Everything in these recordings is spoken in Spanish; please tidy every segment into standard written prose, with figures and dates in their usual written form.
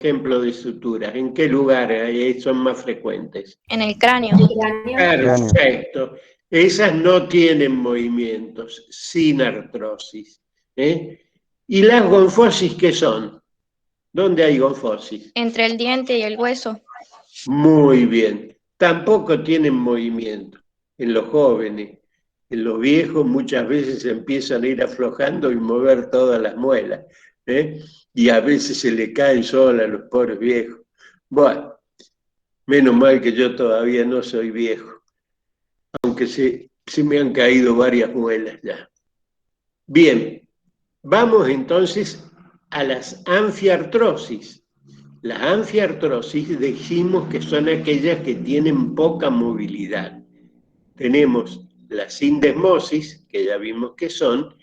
ejemplo de suturas? ¿En qué lugar son más frecuentes? En el cráneo. Perfecto. Esas no tienen movimientos, sin artrosis. ¿Y las gonfosis qué son? ¿Dónde hay gonfosis? Entre el diente y el hueso. Muy bien. Tampoco tienen movimiento en los jóvenes. En los viejos muchas veces empiezan a ir aflojando y mover todas las muelas. Y a veces se le caen solas a los pobres viejos. Bueno, menos mal que yo todavía no soy viejo, aunque se me han caído varias muelas ya. Bien, vamos entonces a las anfiartrosis. Las anfiartrosis decimos que son aquellas que tienen poca movilidad. Tenemos la sindesmosis, que ya vimos que son,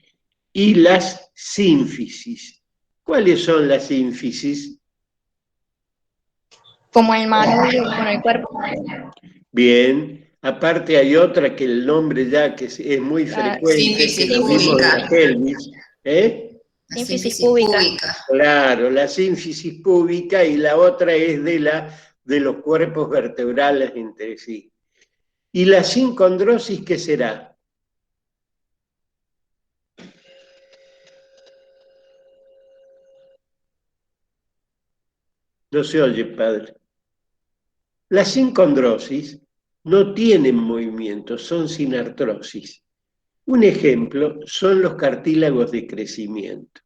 y las sínfisis. ¿Cuáles son las sínfisis? Como el manubrio con el cuerpo. Bien. Aparte hay otra que el nombre ya que es muy frecuente, que lo vimos en la pelvis. Sínfisis púbica. Claro, la sínfisis púbica, y la otra es de los cuerpos vertebrales entre sí. ¿Y la sincondrosis qué será? No se oye, padre. La sincondrosis no tienen movimiento, son sin artrosis. Un ejemplo son los cartílagos de crecimiento,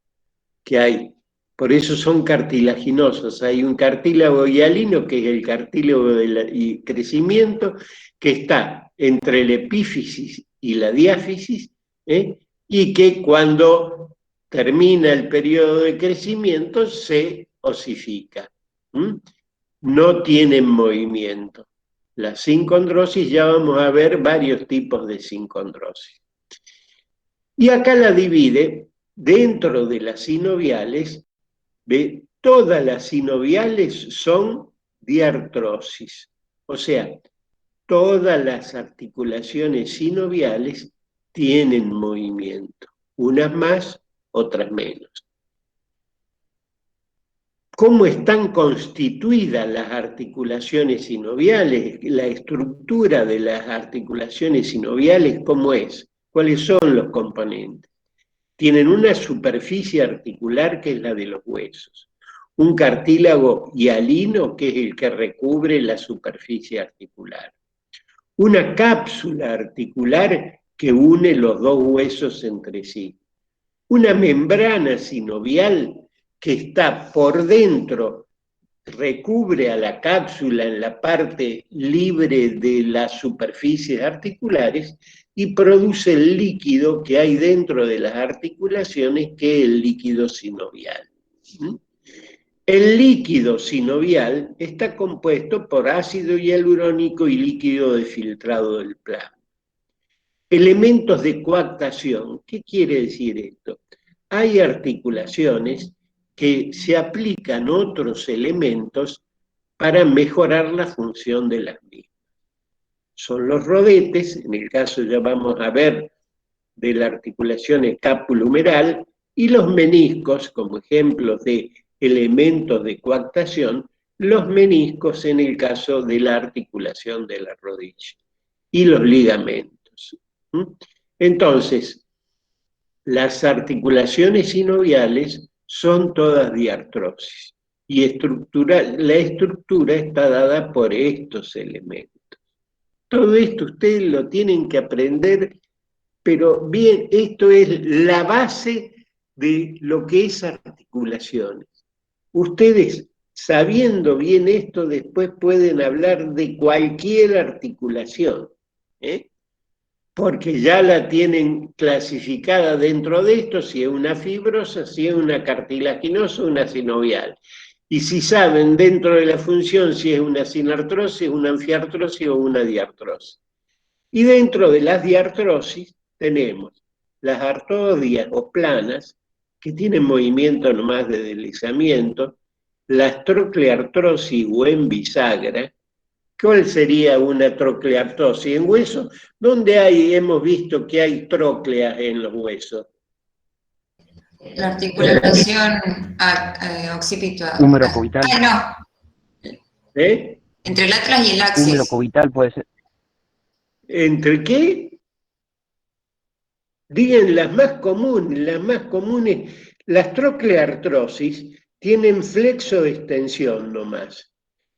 que hay. Por eso son cartilaginosos. Hay un cartílago hialino, que es el cartílago de crecimiento, que está entre la epífisis y la diáfisis, y que cuando termina el periodo de crecimiento se osifica. No tienen movimiento. La sincondrosis, ya vamos a ver varios tipos de sincondrosis. Y acá la divide dentro de las sinoviales. Todas las sinoviales son diartrosis, o sea, todas las articulaciones sinoviales tienen movimiento, unas más, otras menos. ¿Cómo están constituidas las articulaciones sinoviales? La estructura de las articulaciones sinoviales, ¿cómo es? ¿Cuáles son los componentes? Tienen una superficie articular que es la de los huesos, un cartílago hialino que es el que recubre la superficie articular, una cápsula articular que une los dos huesos entre sí, una membrana sinovial que está por dentro, recubre a la cápsula en la parte libre de las superficies articulares y produce el líquido que hay dentro de las articulaciones, que es el líquido sinovial. El líquido sinovial está compuesto por ácido hialurónico y líquido de filtrado del plasma. Elementos de coaptación. ¿Qué quiere decir esto? Hay articulaciones que se aplican otros elementos para mejorar la función de las mismas. Son los rodetes, en el caso ya vamos a ver de la articulación escapulohumeral, y los meniscos, como ejemplos de elementos de coaptación, los meniscos en el caso de la articulación de la rodilla, y los ligamentos. Entonces, las articulaciones sinoviales son todas diartrosis, y la estructura está dada por estos elementos. Todo esto ustedes lo tienen que aprender, pero bien, esto es la base de lo que es articulaciones. Ustedes, sabiendo bien esto, después pueden hablar de cualquier articulación, porque ya la tienen clasificada dentro de esto, si es una fibrosa, si es una cartilaginosa, una sinovial. Y si saben dentro de la función si es una sinartrosis, una anfiartrosis o una diartrosis. Y dentro de las diartrosis tenemos las artodias o planas, que tienen movimiento nomás de deslizamiento, la trocleartrosis o en bisagra. ¿Cuál sería una trocleartrosis en hueso? ¿Dónde hemos visto que hay trócleas en los huesos? La articulación occipito. Húmero cubital. Ah, no. Entre el atlas y el axis. Húmero cubital puede ser. ¿Entre qué? Digan las más comunes, las trocleartrosis tienen flexoextensión nomás.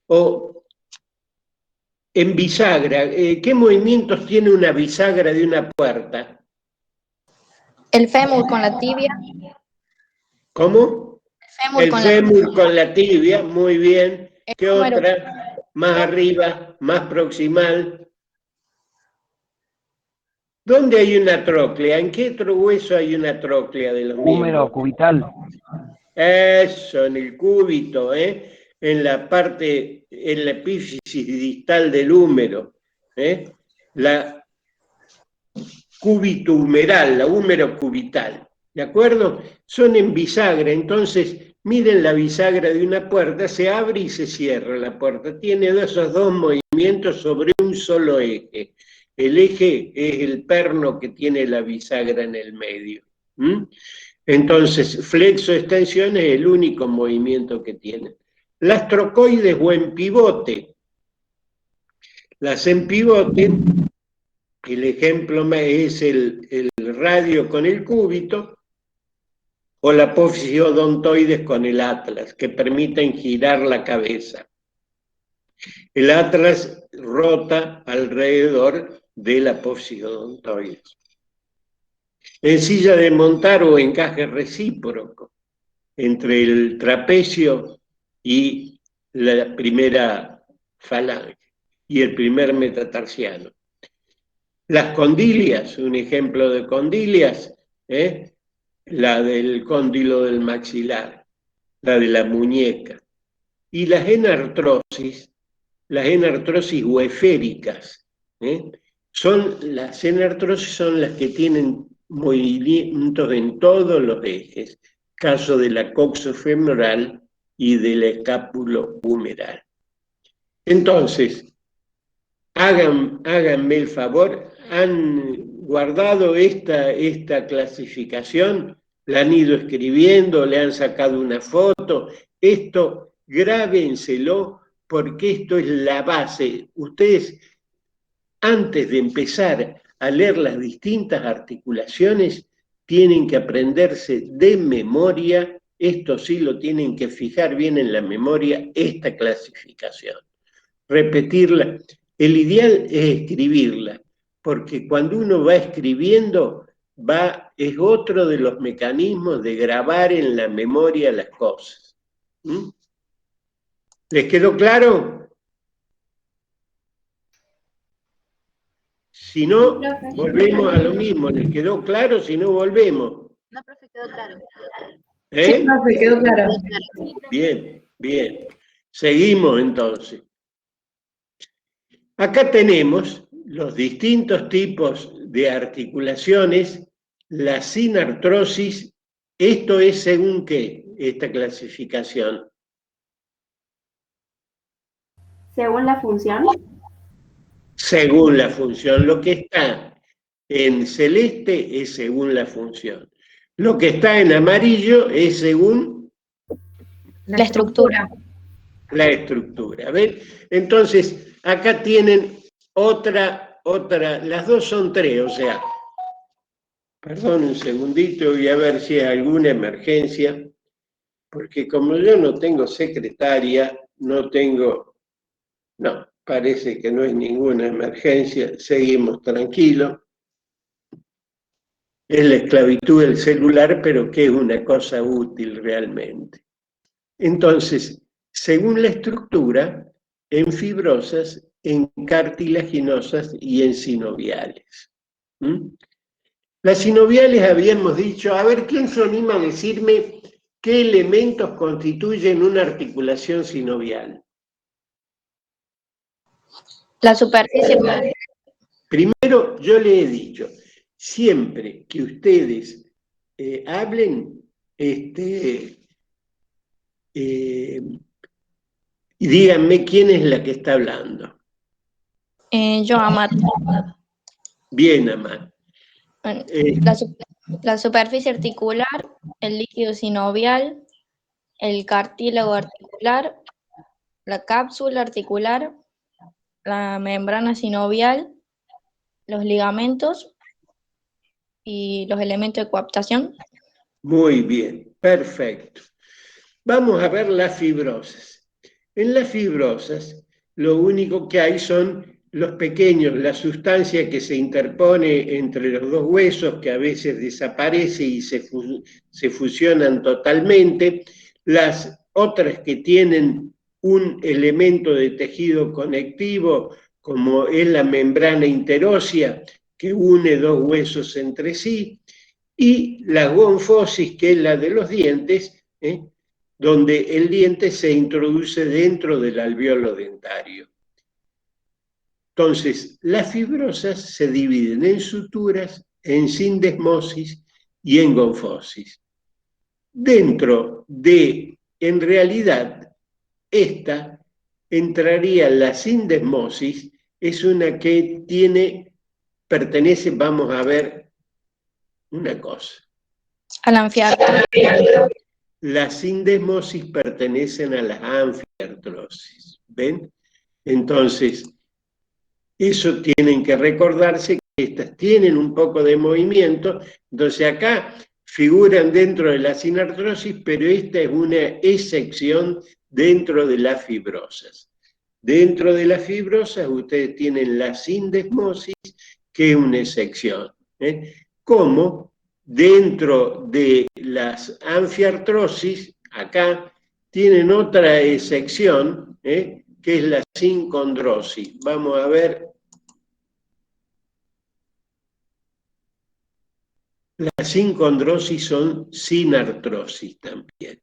O en bisagra, ¿qué movimientos tiene una bisagra de una puerta? El fémur con la tibia. ¿Cómo? El fémur con la tibia, muy bien. ¿Qué otra? Más arriba, más proximal. ¿Dónde hay una tróclea? ¿En qué otro hueso hay una tróclea de los miembros? Húmero cubital. Eso, en el cúbito, en la parte, en la epífisis distal del húmero, la cúbito humeral, la húmero cubital, ¿de acuerdo? Son en bisagra, entonces miren la bisagra de una puerta, se abre y se cierra la puerta, tiene esos dos movimientos sobre un solo eje. El eje es el perno que tiene la bisagra en el medio. Entonces, flexo-extensión es el único movimiento que tienen. Las trocoides o en pivote. Las en pivote, el ejemplo es el radio con el cúbito o la apófisis odontoides con el atlas, que permiten girar la cabeza. El atlas rota alrededor de la apófisis odontoides. En silla de montar o encaje recíproco entre el trapecio y la primera falange y el primer metatarsiano. Las condilias, un ejemplo de condilias, la del cóndilo del maxilar, la de la muñeca. Y las enartrosis ueféricas, las enartrosis son las que tienen movimientos en todos los ejes, caso de la coxofemoral y del escápulo humeral. Entonces, háganme el favor, han guardado esta clasificación, la han ido escribiendo, le han sacado una foto, esto grábenselo porque esto es la base. Ustedes, antes de empezar a leer las distintas articulaciones, tienen que aprenderse de memoria, esto sí lo tienen que fijar bien en la memoria, esta clasificación. Repetirla. El ideal es escribirla, porque cuando uno va escribiendo, es otro de los mecanismos de grabar en la memoria las cosas. ¿Les quedó claro? Si no, volvemos a lo mismo. ¿Les quedó claro? Si no, volvemos. No, profe, quedó claro. Sí, profe, quedó claro. Bien, bien. Seguimos entonces. Acá tenemos los distintos tipos de articulaciones, la sinartrosis. ¿Esto es según qué, esta clasificación? Según la función. Según la función. Lo que está en celeste es según la función. Lo que está en amarillo es según la estructura. La estructura. ¿Ven? Entonces, acá tienen otra, las dos son tres, o sea, perdón un segundito, voy a ver si hay alguna emergencia, porque como yo no tengo secretaria, no, parece que no hay ninguna emergencia, seguimos tranquilos. Es la esclavitud del celular, pero que es una cosa útil realmente. Entonces, según la estructura, en fibrosas, en cartilaginosas y en sinoviales. Las sinoviales habíamos dicho, a ver, ¿quién se anima a decirme qué elementos constituyen una articulación sinovial? La superficie. Primero, yo le he dicho, siempre que ustedes hablen, y díganme quién es la que está hablando. Yo, Amat. Bien, Amat. La superficie articular, el líquido sinovial, el cartílago articular, la cápsula articular, la membrana sinovial, los ligamentos y los elementos de coaptación. Muy bien, perfecto. Vamos a ver las fibrosas. En las fibrosas, lo único que hay son los pequeños, la sustancia que se interpone entre los dos huesos, que a veces desaparece y se fusionan totalmente. Las otras que tienen un elemento de tejido conectivo, como es la membrana interósea, que une dos huesos entre sí, y la gonfosis, que es la de los dientes, donde el diente se introduce dentro del alvéolo dentario. Entonces, las fibrosas se dividen en suturas, en sindesmosis y en gonfosis. Dentro de, en realidad, esta entraría la sindesmosis, es una que pertenece, vamos a ver una cosa. Al anfiartrosis. Las sindesmosis pertenecen a las anfiartrosis, ¿ven? Entonces, eso tienen que recordarse que estas tienen un poco de movimiento, entonces acá figuran dentro de la sinartrosis, pero esta es una excepción dentro de las fibrosas. Dentro de las fibrosas ustedes tienen la sindesmosis, que es una excepción, como dentro de las anfiartrosis, acá tienen otra excepción, que es la sincondrosis. Vamos a ver. Las sincondrosis son sinartrosis también.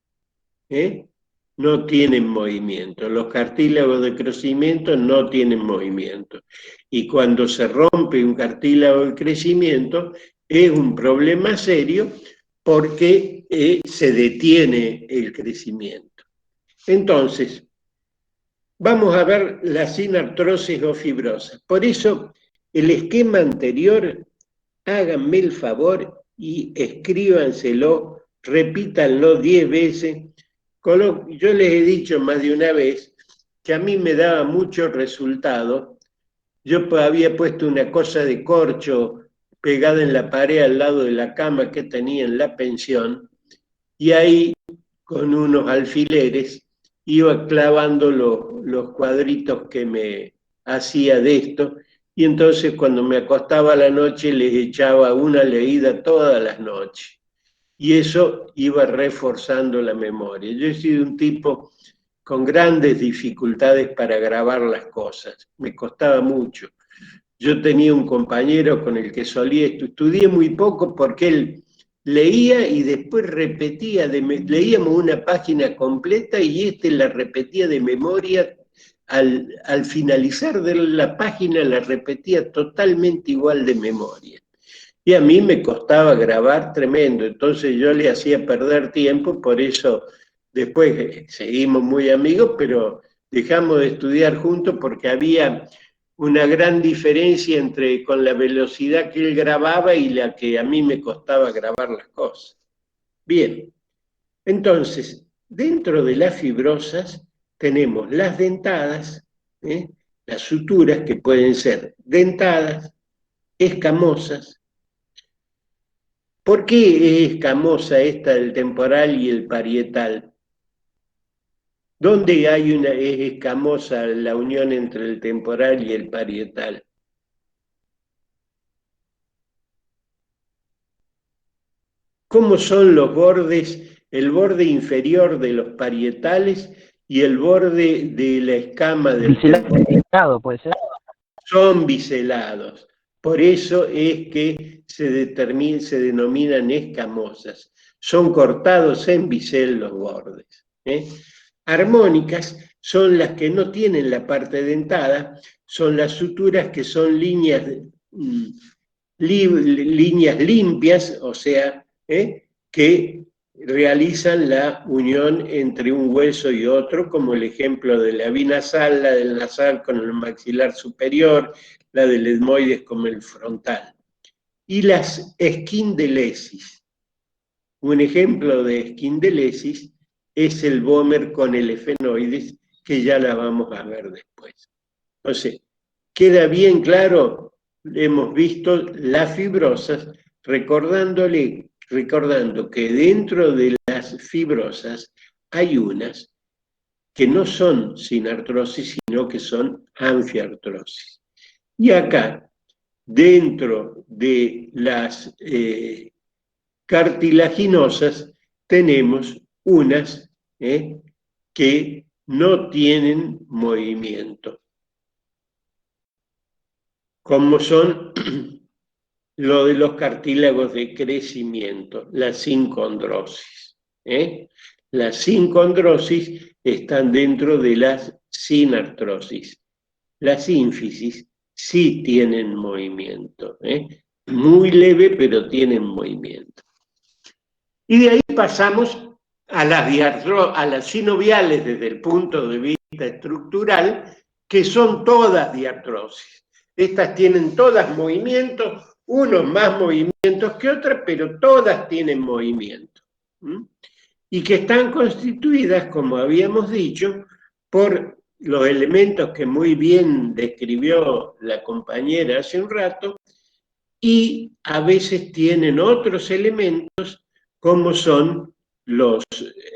No tienen movimiento. Los cartílagos de crecimiento no tienen movimiento. Y cuando se rompe un cartílago de crecimiento, es un problema serio porque se detiene el crecimiento. Entonces, vamos a ver la sinartrosis o fibrosa. Por eso, el esquema anterior, háganme el favor y escríbanselo, repítanlo 10 veces. Yo les he dicho más de una vez que a mí me daba mucho resultado. Yo había puesto una cosa de corcho pegada en la pared al lado de la cama que tenía en la pensión, y ahí, con unos alfileres, iba clavando los cuadritos que me hacía de esto, y entonces cuando me acostaba a la noche les echaba una leída todas las noches. Y eso iba reforzando la memoria. Yo he sido un tipo con grandes dificultades para grabar las cosas. Me costaba mucho. Yo tenía un compañero con el que solía estudié muy poco porque él leía y después repetía, leíamos una página completa y la repetía de memoria. Al finalizar de la página la repetía totalmente igual de memoria. Y a mí me costaba grabar tremendo, entonces yo le hacía perder tiempo, por eso después seguimos muy amigos, pero dejamos de estudiar juntos porque había una gran diferencia con la velocidad que él grababa y la que a mí me costaba grabar las cosas. Bien, entonces, dentro de las fibrosas tenemos las dentadas, las suturas que pueden ser dentadas, escamosas. ¿Por qué es escamosa esta del temporal y el parietal? ¿Dónde es escamosa la unión entre el temporal y el parietal? ¿Cómo son los bordes, el borde inferior de los parietales y el borde de la escama del temporal? Biselado, puede ser. Son biselados. Por eso es que se denominan escamosas. Son cortados en bisel los bordes. Armónicas son las que no tienen la parte dentada, son las suturas que son líneas limpias, o sea, que realizan la unión entre un hueso y otro, como el ejemplo de la binasal, la del nasal con el maxilar superior, la del etmoides con el frontal. y las esquindelesis. Un ejemplo de esquindelesis es el Bomer con el efenoides, que ya la vamos a ver después. Entonces, queda bien claro, hemos visto las fibrosas, recordando que dentro de las fibrosas hay unas que no son sin artrosis, sino que son anfiartrosis. Y acá, dentro de las cartilaginosas, tenemos unas que no tienen movimiento, como son lo de los cartílagos de crecimiento, la sincondrosis. Las sincondrosis están dentro de las sinartrosis. Las ínfisis sí tienen movimiento, muy leve, pero tienen movimiento. Y de ahí pasamos a las sinoviales desde el punto de vista estructural, que son todas diartrosis. Estas tienen todas movimientos, unos más movimientos que otras, pero todas tienen movimiento. Y que están constituidas, como habíamos dicho, por los elementos que muy bien describió la compañera hace un rato, y a veces tienen otros elementos, como son los,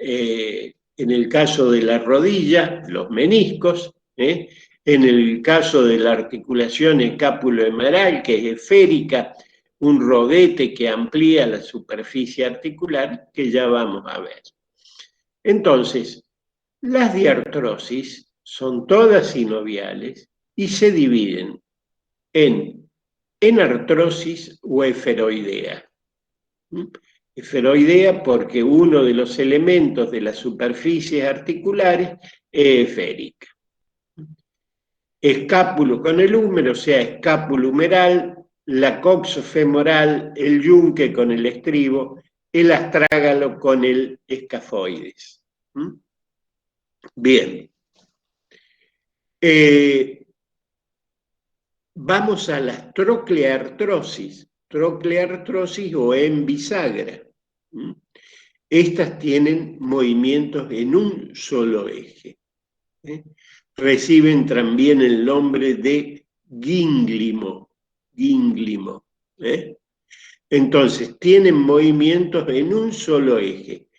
en el caso de la rodilla, los meniscos, en el caso de la articulación escápulo-humeral, que es esférica, un rodete que amplía la superficie articular, que ya vamos a ver. Entonces, las diartrosis son todas sinoviales y se dividen en enartrosis o esferoidea. Esferoidea porque uno de los elementos de las superficies articulares es esférica. Escápulo con el húmero, o sea, escápulo humeral, la coxofemoral, el yunque con el estribo, el astrágalo con el escafoides. Bien. Vamos a la trocleartrosis o en bisagra. Estas tienen movimientos en un solo eje. Reciben también el nombre de gínglimo. Entonces, tienen movimientos en un solo eje.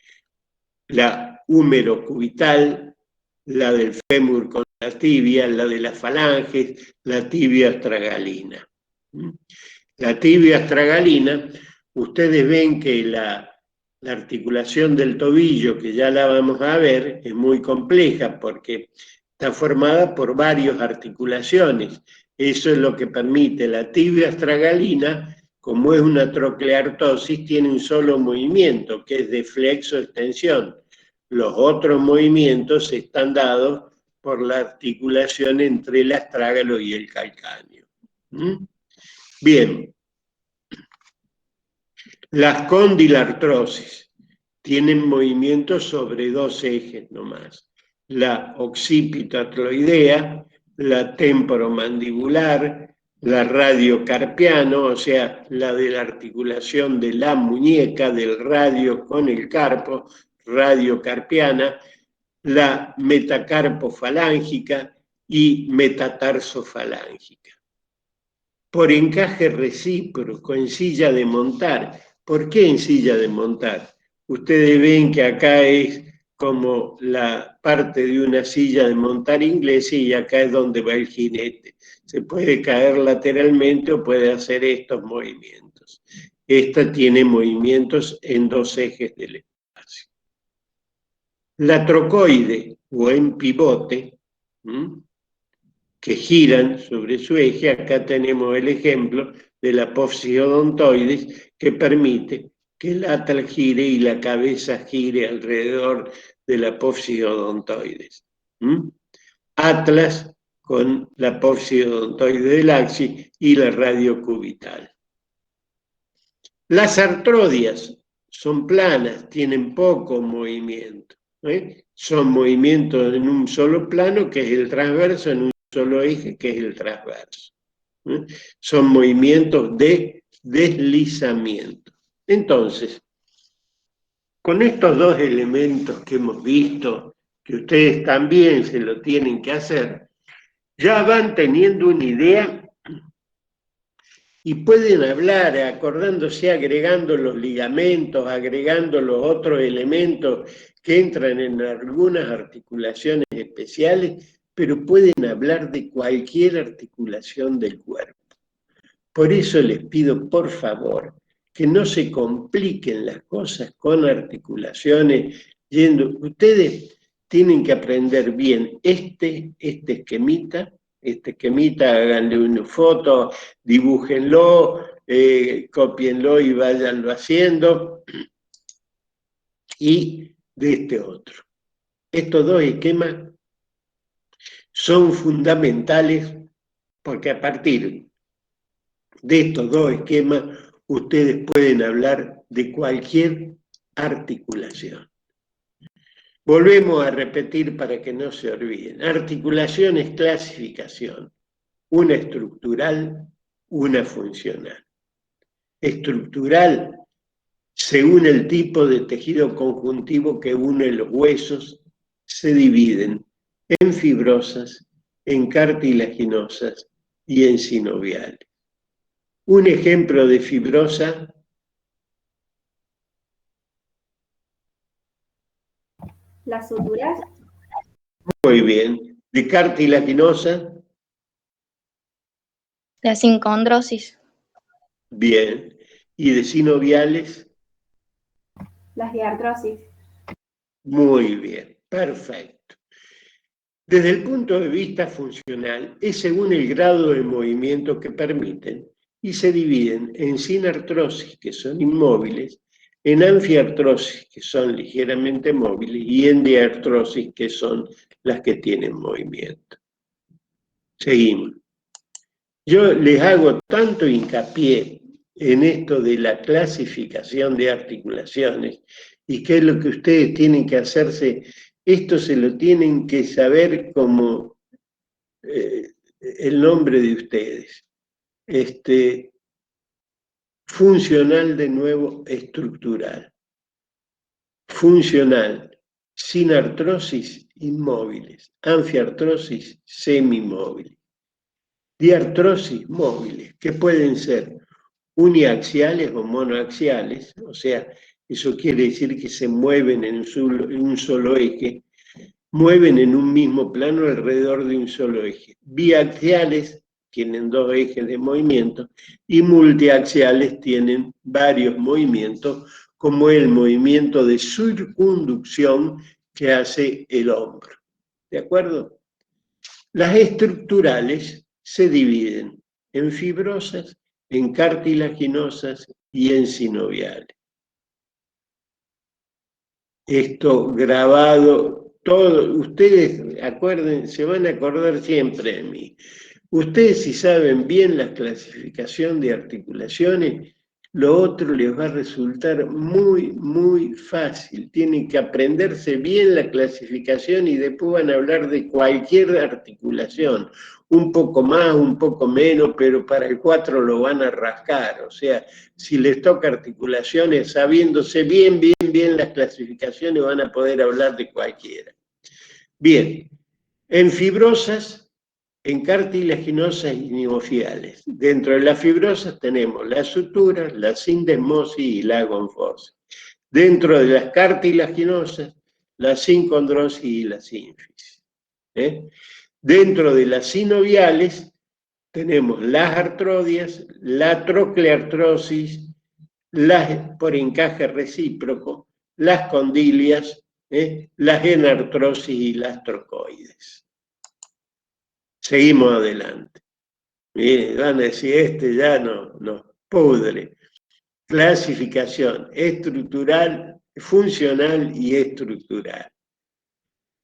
La húmero-cubital, la del fémur con la tibia, la de las falanges, la tibia astragalina. La tibia astragalina, ustedes ven que la articulación del tobillo, que ya la vamos a ver, es muy compleja porque está formada por varias articulaciones. Eso es lo que permite la tibia astragalina, como es una trocleartosis, tiene un solo movimiento, que es de flexo-extensión. Los otros movimientos están dados por la articulación entre el astrágalo y el calcáneo. Bien. Las condilartrosis tienen movimientos sobre dos ejes nomás. La occipito-atloidea, la temporomandibular, la radiocarpiano, o sea, la de la articulación de la muñeca, del radio con el carpo, radiocarpiana, la metacarpofalángica y metatarsofalángica. Por encaje recíproco, en silla de montar. ¿Por qué en silla de montar? Ustedes ven que acá es como la parte de una silla de montar inglesa y acá es donde va el jinete. Se puede caer lateralmente o puede hacer estos movimientos. Esta tiene movimientos en dos ejes del espacio. La trocoide o en pivote, que giran sobre su eje, acá tenemos el ejemplo de la apófisis odontoides, que permite que el atlas gire y la cabeza gire alrededor de la apófisis odontoides. Atlas con la apófisis odontoide del axis y la radio cubital. Las artrodias son planas, tienen poco movimiento. Son movimientos en un solo plano, que es el transverso, en un solo eje, que es el transverso. Son movimientos de deslizamiento. Entonces, con estos dos elementos que hemos visto, que ustedes también se lo tienen que hacer, ya van teniendo una idea y pueden hablar acordándose, agregando los ligamentos, agregando los otros elementos que entran en algunas articulaciones especiales, pero pueden hablar de cualquier articulación del cuerpo. Por eso les pido, por favor, que no se compliquen las cosas con articulaciones yendo. Ustedes tienen que aprender bien este esquemita, háganle una foto, dibújenlo, cópienlo y váyanlo haciendo. Y de este otro. Estos dos esquemas son fundamentales porque a partir de estos dos esquemas ustedes pueden hablar de cualquier articulación. Volvemos a repetir para que no se olviden. Articulación es clasificación. Una estructural, una funcional. Estructural, según el tipo de tejido conjuntivo que une los huesos, se dividen en fibrosas, en cartilaginosas y en sinoviales. Un ejemplo de fibrosa. Las suturas. Muy bien. De cartilaginosa. La sincondrosis. Bien. ¿Y de sinoviales? Las de artrosis. Muy bien. Perfecto. Desde el punto de vista funcional, es según el grado de movimiento que permiten y se dividen en sinartrosis, que son inmóviles, en anfiartrosis, que son ligeramente móviles, y en diartrosis, que son las que tienen movimiento. Seguimos. Yo les hago tanto hincapié en esto de la clasificación de articulaciones y qué es lo que ustedes tienen que hacerse. Esto se lo tienen que saber como el nombre de ustedes. Funcional de nuevo, estructural. Funcional, sin artrosis, inmóviles. Anfiartrosis, semimóviles. Diartrosis, móviles, que pueden ser uniaxiales o monoaxiales, o sea, eso quiere decir que se mueven en un solo eje, mueven en un mismo plano alrededor de un solo eje. Biaxiales tienen dos ejes de movimiento y multiaxiales tienen varios movimientos, como el movimiento de circunducción que hace el hombro. ¿De acuerdo? Las estructurales se dividen en fibrosas, en cartilaginosas y en sinoviales. Esto grabado, todo, ustedes acuerden, se van a acordar siempre de mí. Ustedes si saben bien la clasificación de articulaciones, lo otro les va a resultar muy, muy fácil. Tienen que aprenderse bien la clasificación y después van a hablar de cualquier articulación. Un poco más, un poco menos, pero para el 4 lo van a rascar. O sea, si les toca articulaciones, sabiéndose bien las clasificaciones, van a poder hablar de cualquiera. Bien, en fibrosas, en cartilaginosas y niofiales. Dentro de las fibrosas tenemos las suturas, la sindesmosis y la gonfosis. Dentro de las cartilaginosas, la sincondrosis y la sínfisis. Dentro de las sinoviales tenemos las artrodias, la trocleartrosis, las por encaje recíproco, las condilias, las enartrosis y las trocoides. Seguimos adelante. Van a decir, ya no pudre. Clasificación estructural, funcional y estructural.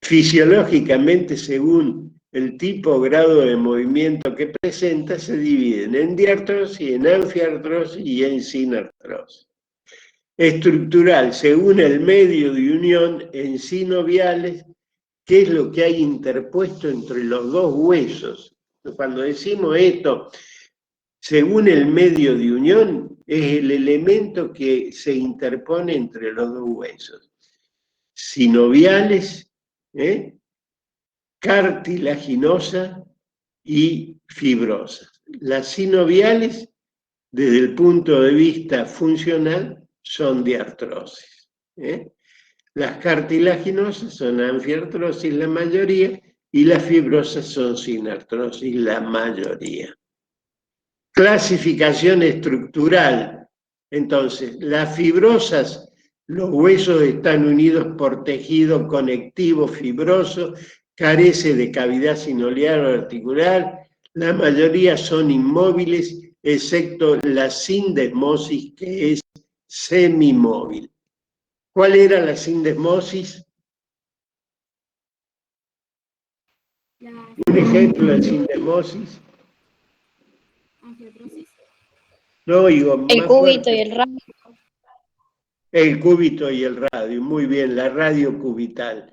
Fisiológicamente, según el tipo o grado de movimiento que presenta, se dividen en diartrosis, en anfiartrosis y en sinartrosis. Estructural, según el medio de unión, en sinoviales, ¿qué es lo que hay interpuesto entre los dos huesos? Cuando decimos esto, según el medio de unión, es el elemento que se interpone entre los dos huesos. Sinoviales, cartilaginosa y fibrosa. Las sinoviales, desde el punto de vista funcional, son de artrosis. Las cartilaginosas son anfiartrosis la mayoría y las fibrosas son sin artrosis la mayoría. Clasificación estructural. Entonces, las fibrosas, los huesos están unidos por tejido conectivo fibroso, carece de cavidad sinovial o articular, la mayoría son inmóviles, excepto la sindesmosis, que es semimóvil. ¿Cuál era la sindesmosis? Un ejemplo de sindesmosis. No, digo, El más cúbito fuerte. y el radio. El cúbito y el radio, muy bien, la radio cubital.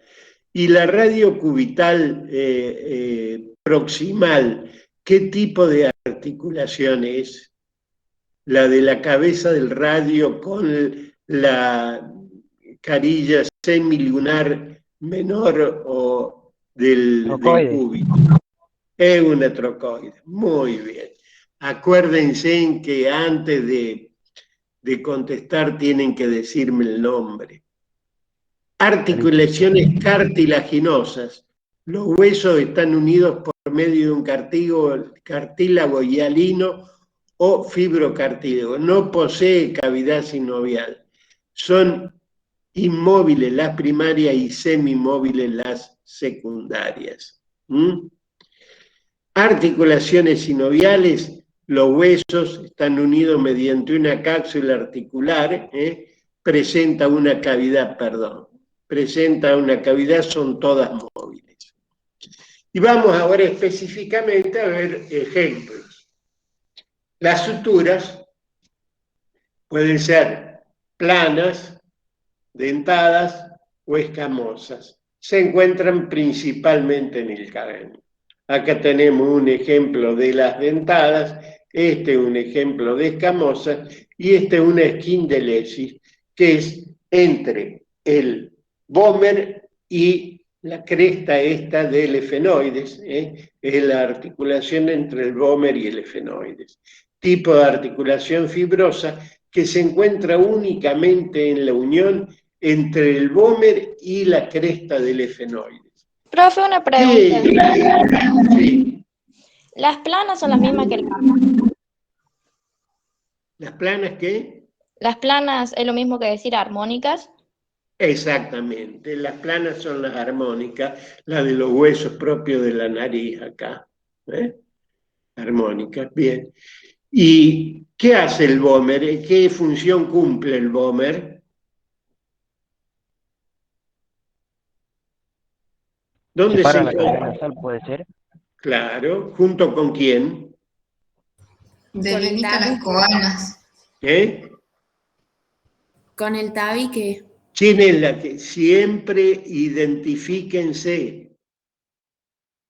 Y la radio cubital proximal, ¿qué tipo de articulación es? La de la cabeza del radio con la carilla semilunar menor o del Trocoide. cúbito. Es una trocoide, muy bien. Acuérdense en que antes de contestar tienen que decirme el nombre. Articulaciones cartilaginosas. Los huesos están unidos por medio de un cartílago hialino o fibrocartílago. No posee cavidad sinovial. Son inmóviles las primarias y semimóviles las secundarias. Articulaciones sinoviales. Los huesos están unidos mediante una cápsula articular, presenta una cavidad, son todas móviles. Y vamos ahora específicamente a ver ejemplos. Las suturas pueden ser planas, dentadas o escamosas. Se encuentran principalmente en el cráneo. Acá tenemos un ejemplo de las dentadas, este es un ejemplo de escamosas y este es una esquindelesis, que es entre el vómer y la cresta esta del efenoides, es la articulación entre el vómer y el efenoides. Tipo de articulación fibrosa que se encuentra únicamente en la unión entre el vómer y la cresta del efenoides. Profe, una pregunta. Sí. ¿Las planas son las mismas que el armónicas? ¿Las planas qué? ¿Las planas es lo mismo que decir armónicas? Exactamente, las planas son las armónicas, la de los huesos propios de la nariz acá. Armónicas, bien. ¿Y qué hace el vómer? ¿Qué función cumple el vómer? ¿Dónde se Separa la cavidad encuentra? nasal, puede ser. Claro, ¿junto con quién? Delimita las coanas. Con el tabique. ¿Quién es la que siempre identifíquense?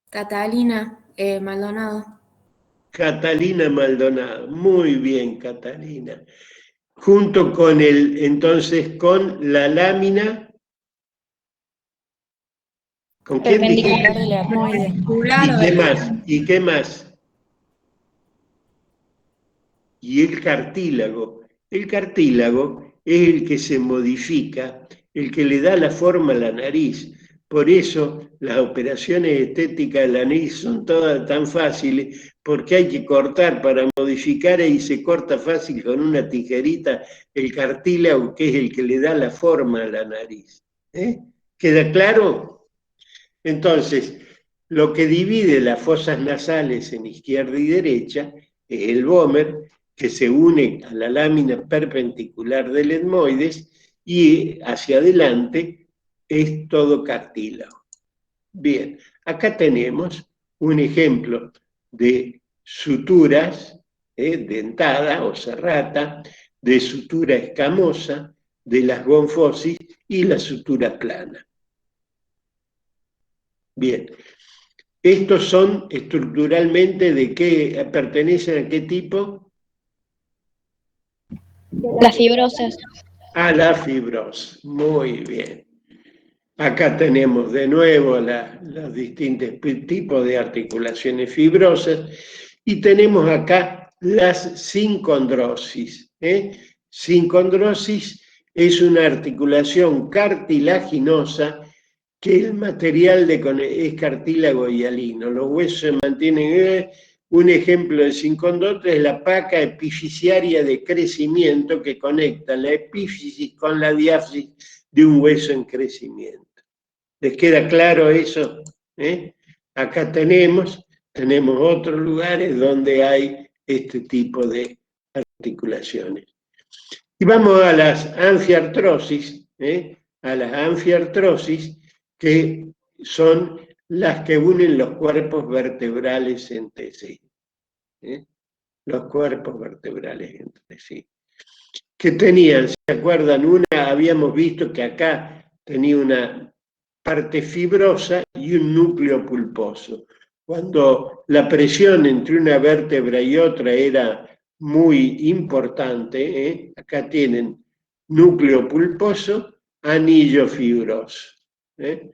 Catalina Maldonado. Catalina Maldonado, muy bien, Catalina. Junto con entonces con la lámina. ¿Con quién dijiste? Perpendicular del armoide. ¿Y qué más? ¿Y qué más? Y el cartílago. El cartílago es el que se modifica, el que le da la forma a la nariz. Por eso las operaciones estéticas de la nariz son todas tan fáciles, porque hay que cortar para modificar y se corta fácil con una tijerita el cartílago, que es el que le da la forma a la nariz. ¿Queda claro? Entonces, lo que divide las fosas nasales en izquierda y derecha es el vómer, que se une a la lámina perpendicular del etmoides y hacia adelante es todo cartílago. Bien, acá tenemos un ejemplo de suturas dentada o serrata, de sutura escamosa, de las gonfosis y la sutura plana. Bien, estos son estructuralmente de qué pertenecen a qué tipo. Las fibrosas. A la fibrosa. Muy bien. Acá tenemos de nuevo los distintos tipos de articulaciones fibrosas y tenemos acá las sincondrosis. Sincondrosis es una articulación cartilaginosa que el material es cartílago hialino. Los huesos se mantienen. Un ejemplo de sincondrosis es la placa epifisiaria de crecimiento que conecta la epífisis con la diáfisis de un hueso en crecimiento. ¿Les queda claro eso? Acá tenemos otros lugares donde hay este tipo de articulaciones. Y vamos a las anfiartrosis, que son las que unen los cuerpos vertebrales entre sí. Los cuerpos vertebrales entre sí. ¿Qué tenían? ¿Se acuerdan? Habíamos visto que acá tenía una parte fibrosa y un núcleo pulposo. Cuando la presión entre una vértebra y otra era muy importante, acá tienen núcleo pulposo, anillo fibroso. El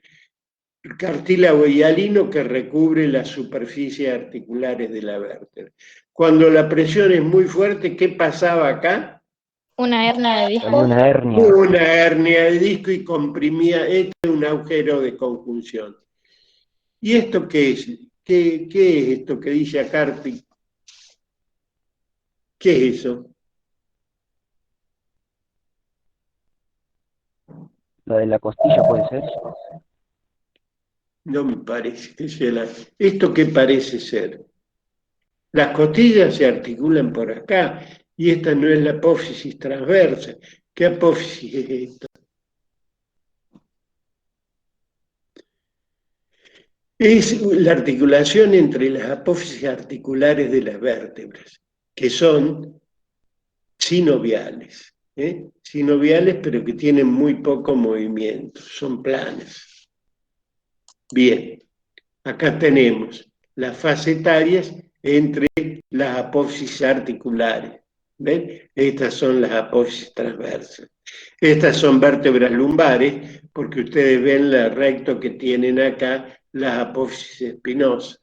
cartílago hialino que recubre las superficies articulares de la vértebra. Cuando la presión es muy fuerte, ¿qué pasaba acá? Una hernia de Hay disco. una hernia. Una hernia de disco y comprimía, un agujero de conjunción. ¿Y esto qué es? ¿Qué es esto que dice acá? ¿Qué es eso? La de la costilla puede ser. No me parece que sea ¿Esto qué parece ser? Las costillas se articulan por acá y esta no es la apófisis transversa. ¿Qué apófisis es esta? Es la articulación entre las apófisis articulares de las vértebras, que son sinoviales. Sinoviales, pero que tienen muy poco movimiento, son planas. Bien, acá tenemos las facetarias entre las apófisis articulares. ¿Ven? Estas son las apófisis transversas. Estas son vértebras lumbares, porque ustedes ven la recto que tienen acá las apófisis espinosas.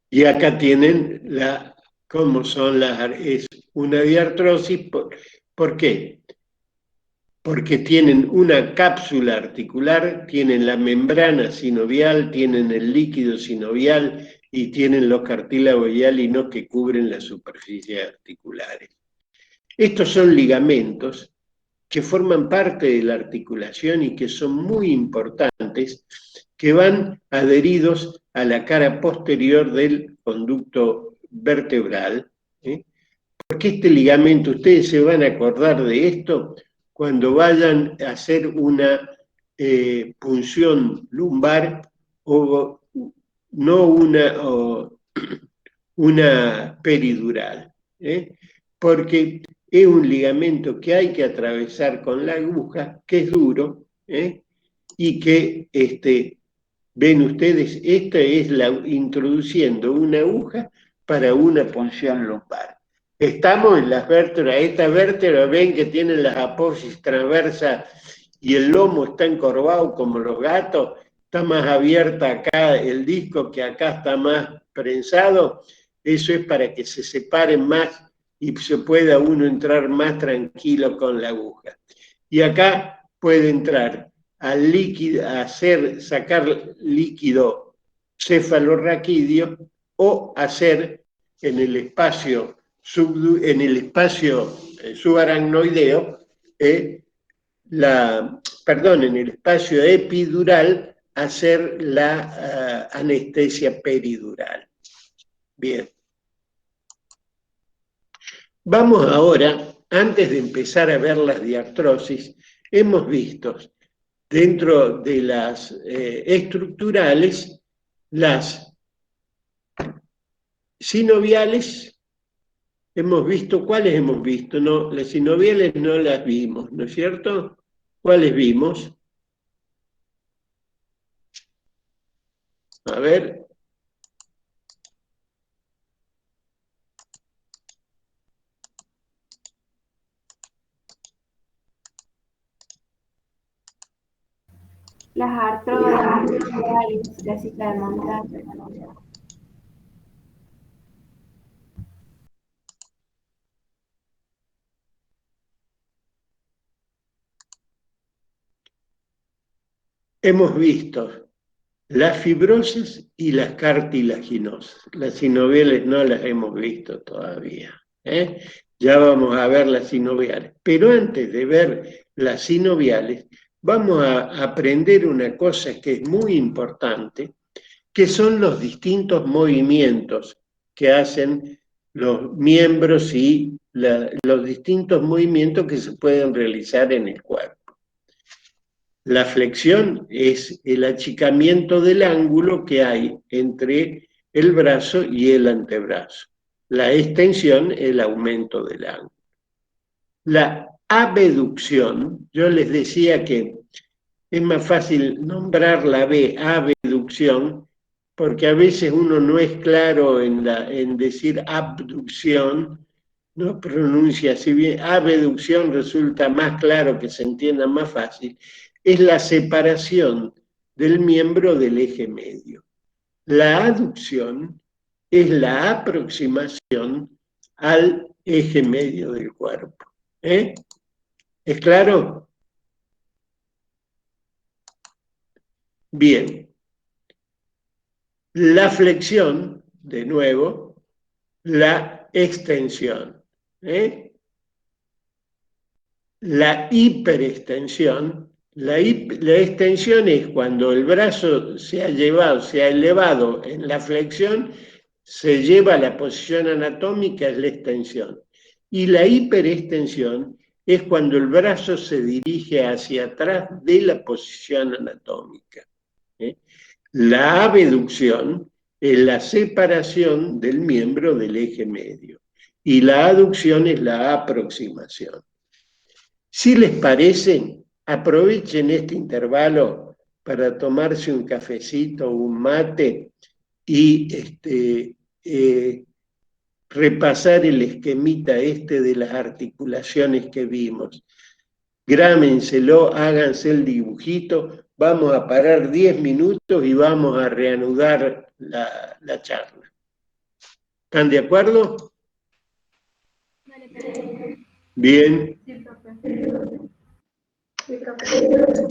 Y acá tienen cómo son es una diartrosis. ¿Por qué? Porque tienen una cápsula articular, tienen la membrana sinovial, tienen el líquido sinovial y tienen los cartílagos hialinos que cubren las superficies articulares. Estos son ligamentos que forman parte de la articulación y que son muy importantes, que van adheridos a la cara posterior del conducto vertebral. Porque este ligamento, ustedes se van a acordar de esto cuando vayan a hacer una punción lumbar o no una peridural, porque es un ligamento que hay que atravesar con la aguja, que es duro, y que, ven ustedes, esta es introduciendo una aguja para una punción lumbar. Estamos en las vértebras, estas vértebras ven que tienen las apófisis transversas y el lomo está encorvado como los gatos, está más abierta acá el disco que acá está más prensado. Eso es para que se separen más y se pueda uno entrar más tranquilo con la aguja. Y acá puede entrar al líquido, sacar líquido cefalorraquídeo o hacer en el espacio subaracnoideo, en el espacio epidural, hacer la anestesia peridural. Bien. Vamos ahora, antes de empezar a ver las diartrosis, hemos visto dentro de las estructurales las sinoviales. Hemos visto, ¿cuáles hemos visto? No, las sinoviales no las vimos, ¿no es cierto? ¿Cuáles vimos? A ver. Las artrosis, la cita de montaña. Hemos visto las fibrosas y las cartilaginosas. Las sinoviales no las hemos visto todavía. Ya vamos a ver las sinoviales. Pero antes de ver las sinoviales, vamos a aprender una cosa que es muy importante, que son los distintos movimientos que hacen los miembros y los distintos movimientos que se pueden realizar en el cuerpo. La flexión es el achicamiento del ángulo que hay entre el brazo y el antebrazo. La extensión, el aumento del ángulo. La abducción, yo les decía que es más fácil nombrar la B, abducción, porque a veces uno no es claro en decir abducción, no pronuncia así bien. Abducción resulta más claro, que se entienda más fácil. Es la separación del miembro del eje medio. La aducción es la aproximación al eje medio del cuerpo. ¿Es claro? Bien. La flexión, de nuevo, la extensión. La hiperextensión, la extensión es cuando el brazo se ha elevado en la flexión, se lleva a la posición anatómica, es la extensión. Y la hiperextensión es cuando el brazo se dirige hacia atrás de la posición anatómica. La abducción es la separación del miembro del eje medio. Y la aducción es la aproximación. Si les parece, aprovechen este intervalo para tomarse un cafecito o un mate y repasar el esquemita de las articulaciones que vimos. Grámenselo, háganse el dibujito, vamos a parar 10 minutos y vamos a reanudar la charla. ¿Están de acuerdo? Bien. Sí, profe. Sí, profe.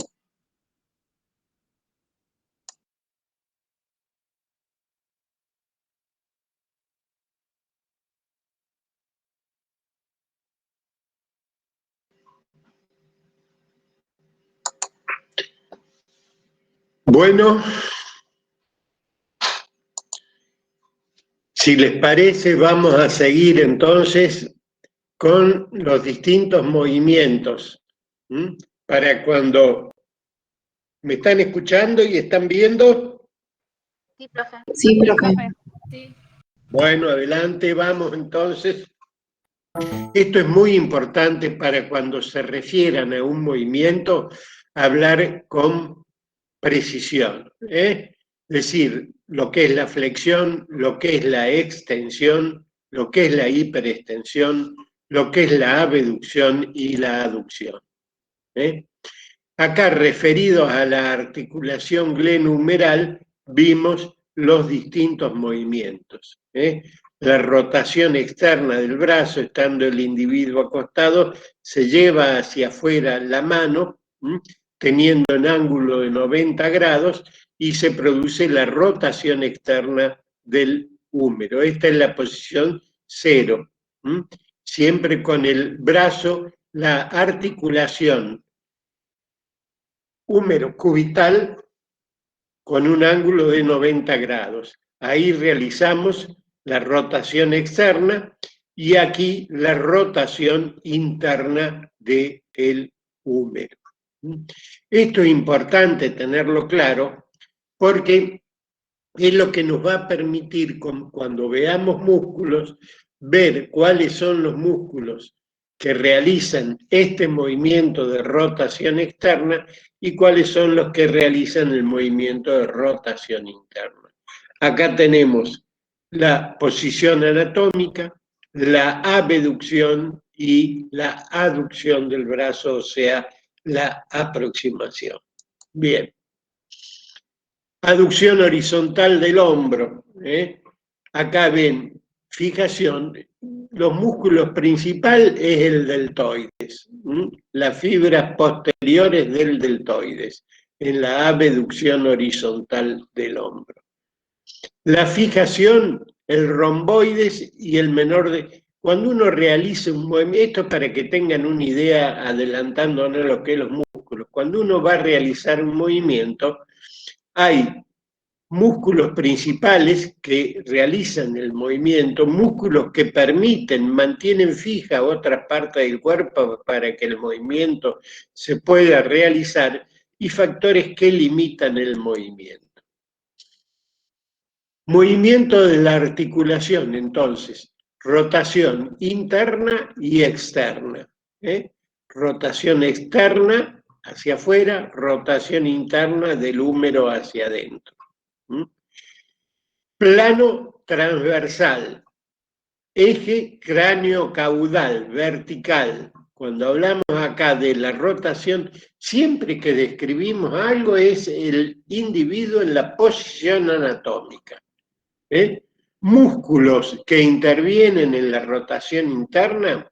Bueno, si les parece, vamos a seguir entonces con los distintos movimientos. Para cuando me están escuchando y están viendo. Sí, profe. Sí, profe. Sí. Bueno, adelante, vamos entonces. Esto es muy importante para cuando se refieran a un movimiento, hablar con precisión. Es decir, lo que es la flexión, lo que es la extensión, lo que es la hiperextensión, lo que es la abducción y la aducción. Acá, referidos a la articulación glenumeral, vimos los distintos movimientos. La rotación externa del brazo, estando el individuo acostado, se lleva hacia afuera la mano, teniendo un ángulo de 90 grados, y se produce la rotación externa del húmero. Esta es la posición 0. Siempre con el brazo, la articulación húmero cubital con un ángulo de 90 grados. Ahí realizamos la rotación externa y aquí la rotación interna del húmero. Esto es importante tenerlo claro porque es lo que nos va a permitir, cuando veamos músculos, ver cuáles son los músculos que realizan este movimiento de rotación externa y cuáles son los que realizan el movimiento de rotación interna. Acá tenemos la posición anatómica, la abducción y la aducción del brazo, o sea, la aproximación. Bien, Aducción horizontal del hombro. Acá ven, fijación, los músculos principales es el deltoides, las fibras posteriores del deltoides, en la abducción horizontal del hombro. La fijación, el romboides y el menor de... Cuando uno realiza un movimiento, esto para que tengan una idea adelantándonos lo que es los músculos, cuando uno va a realizar un movimiento, hay músculos principales que realizan el movimiento, músculos que permiten, mantienen fija otra parte del cuerpo para que el movimiento se pueda realizar, y factores que limitan el movimiento. Movimiento de la articulación, entonces, rotación interna y externa. Rotación externa hacia afuera, rotación interna del húmero hacia adentro. Plano transversal, eje cráneo-caudal, vertical. Cuando hablamos acá de la rotación, siempre que describimos algo es el individuo en la posición anatómica. Músculos que intervienen en la rotación interna,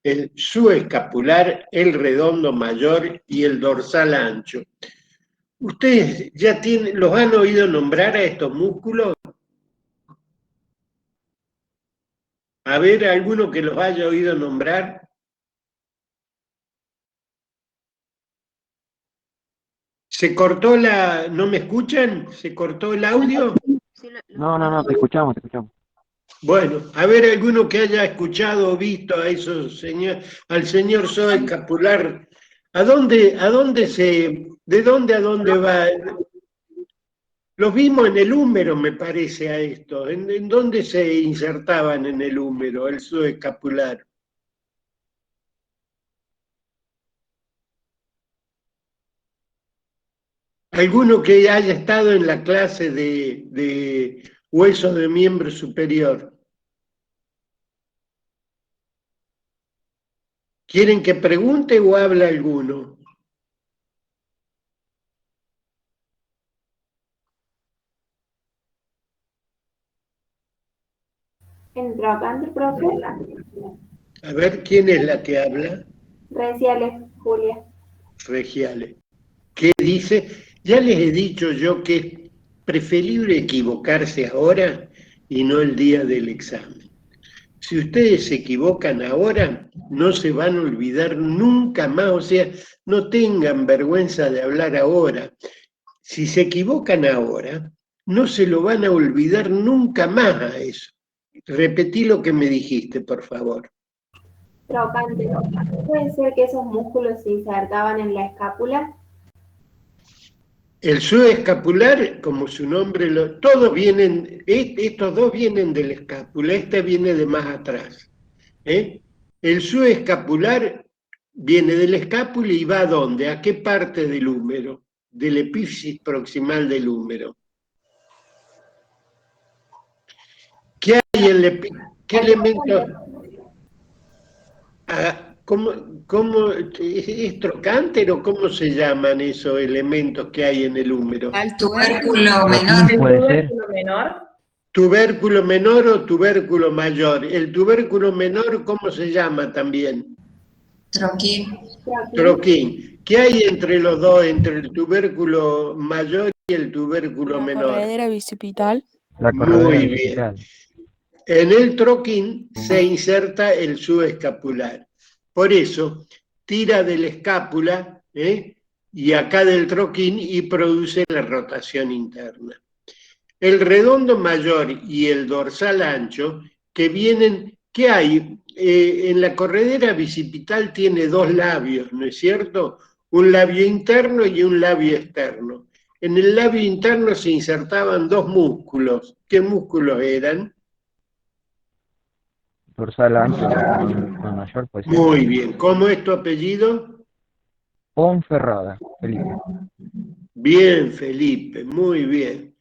el subescapular, el redondo mayor y el dorsal ancho. ¿Ustedes ya los han oído nombrar a estos músculos? A ver, alguno que los haya oído nombrar. ¿Se cortó la... ¿No me escuchan? ¿Se cortó el audio? No, te escuchamos, te escuchamos. Bueno, a ver alguno que haya escuchado o visto a esos al señor subescapular. ¿De dónde a dónde va? Los vimos en el húmero, me parece, a esto. ¿En dónde se insertaban en el húmero, el subescapular? ¿Alguno que haya estado en la clase de hueso de miembro superior? ¿Quieren que pregunte o habla alguno? En trocánter, profe. A ver, ¿quién es la que habla? Reciales, Julia. Regiales. ¿Qué dice? Ya les he dicho yo que es preferible equivocarse ahora y no el día del examen. Si ustedes se equivocan ahora, no se van a olvidar nunca más, o sea, no tengan vergüenza de hablar ahora. Si se equivocan ahora, no se lo van a olvidar nunca más a eso. Repetí lo que me dijiste, por favor. Trocánter. ¿Puede ser que esos músculos se insertaban en la escápula? El subescapular, como su nombre, todos vienen, estos dos vienen de la escápula, este viene de más atrás. El subescapular viene de la escápula y va ¿a dónde? ¿A qué parte del húmero? Del epífisis proximal del húmero. ¿Qué hay en el qué elemento? ¿Cómo es trocánter o cómo se llaman esos elementos que hay en el húmero? Al tubérculo menor. Puede ser. ¿Tubérculo menor o tubérculo mayor? El tubérculo menor, ¿cómo se llama también? Troquín. Troquín. ¿Qué hay entre los dos, entre el tubérculo mayor y el tubérculo menor? La corredera bicipital. La corredera Muy bicipital. bien. En el troquín se inserta el subescapular. Por eso, tira de la escápula y acá del troquín y produce la rotación interna. El redondo mayor y el dorsal ancho, que vienen, ¿qué hay? En la corredera bicipital tiene dos labios, ¿no es cierto? Un labio interno y un labio externo. En el labio interno se insertaban dos músculos. ¿Qué músculos eran? Dorsal ancho con mayor, pues. Muy bien. ¿Cómo es tu apellido? Ponferrada, Felipe. Bien, Felipe, muy bien.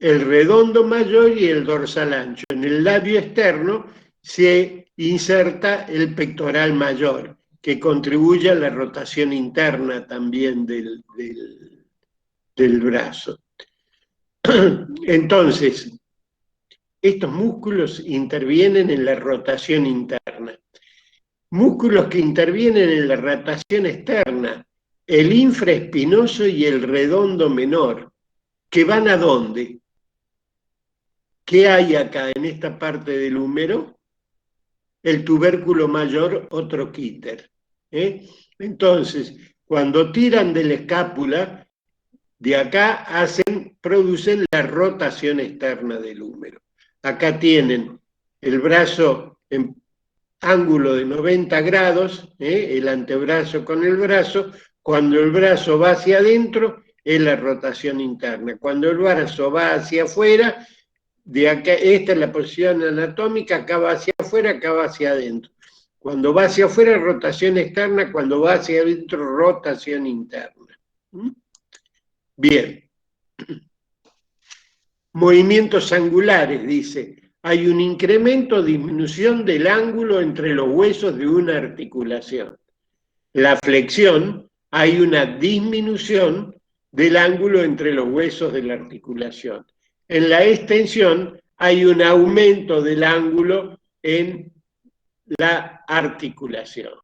El redondo mayor y el dorsal ancho. En el labio externo se inserta el pectoral mayor, que contribuye a la rotación interna también del brazo. Entonces, estos músculos intervienen en la rotación interna. Músculos que intervienen en la rotación externa, el infraespinoso y el redondo menor, que van ¿a dónde? ¿Qué hay acá en esta parte del húmero? El tubérculo mayor o troquíter. Entonces, cuando tiran de la escápula, de acá producen la rotación externa del húmero. Acá tienen el brazo en ángulo de 90 grados, el antebrazo con el brazo. Cuando el brazo va hacia adentro, es la rotación interna. Cuando el brazo va hacia afuera, de acá, esta es la posición anatómica, acá va hacia afuera, acá va hacia adentro. Cuando va hacia afuera, rotación externa, cuando va hacia adentro, rotación interna. Bien. Movimientos angulares, dice. Hay un incremento o disminución del ángulo entre los huesos de una articulación. La flexión, hay una disminución del ángulo entre los huesos de la articulación. En la extensión, hay un aumento del ángulo en la articulación.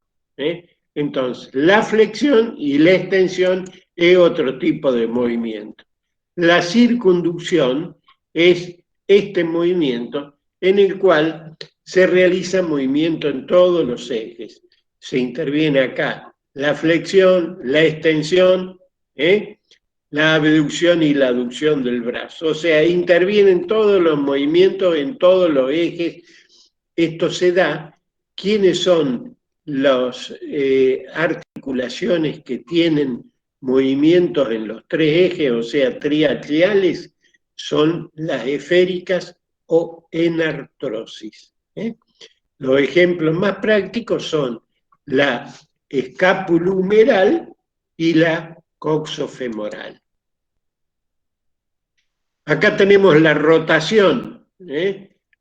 Entonces, la flexión y la extensión es otro tipo de movimiento. La circunducción es este movimiento en el cual se realiza movimiento en todos los ejes. Se interviene acá la flexión, la extensión, la abducción y la aducción del brazo. O sea, intervienen todos los movimientos en todos los ejes. Esto se da. ¿Quiénes son las articulaciones que tienen movimientos en los tres ejes, o sea, triaxiales? Son las esféricas o enartrosis. Los ejemplos más prácticos son la escapulohumeral y la coxofemoral. Acá tenemos la rotación.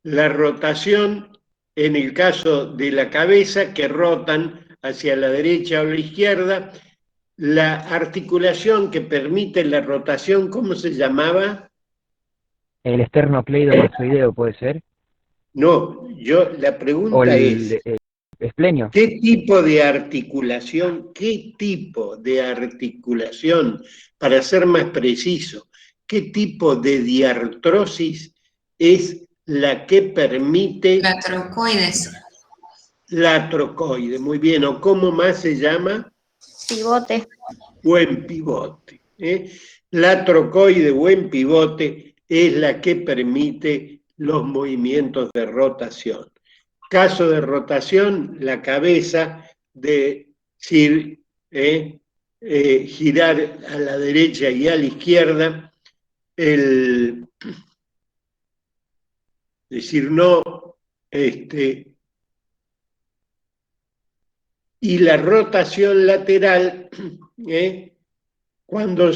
La rotación en el caso de la cabeza, que rotan hacia la derecha o la izquierda. La articulación que permite la rotación, ¿cómo se llamaba? El esternocleidomastoideo, ¿puede ser? No, la pregunta es, esplenio. ¿qué tipo de articulación, para ser más preciso, qué tipo de diartrosis es la que permite... La trocoides. La trocoide, muy bien. ¿O cómo más se llama? Pivote. Buen pivote. La trocoide, buen pivote, es la que permite los movimientos de rotación. Caso de rotación, la cabeza de girar a la derecha y a la izquierda, decir no, y la rotación lateral, cuando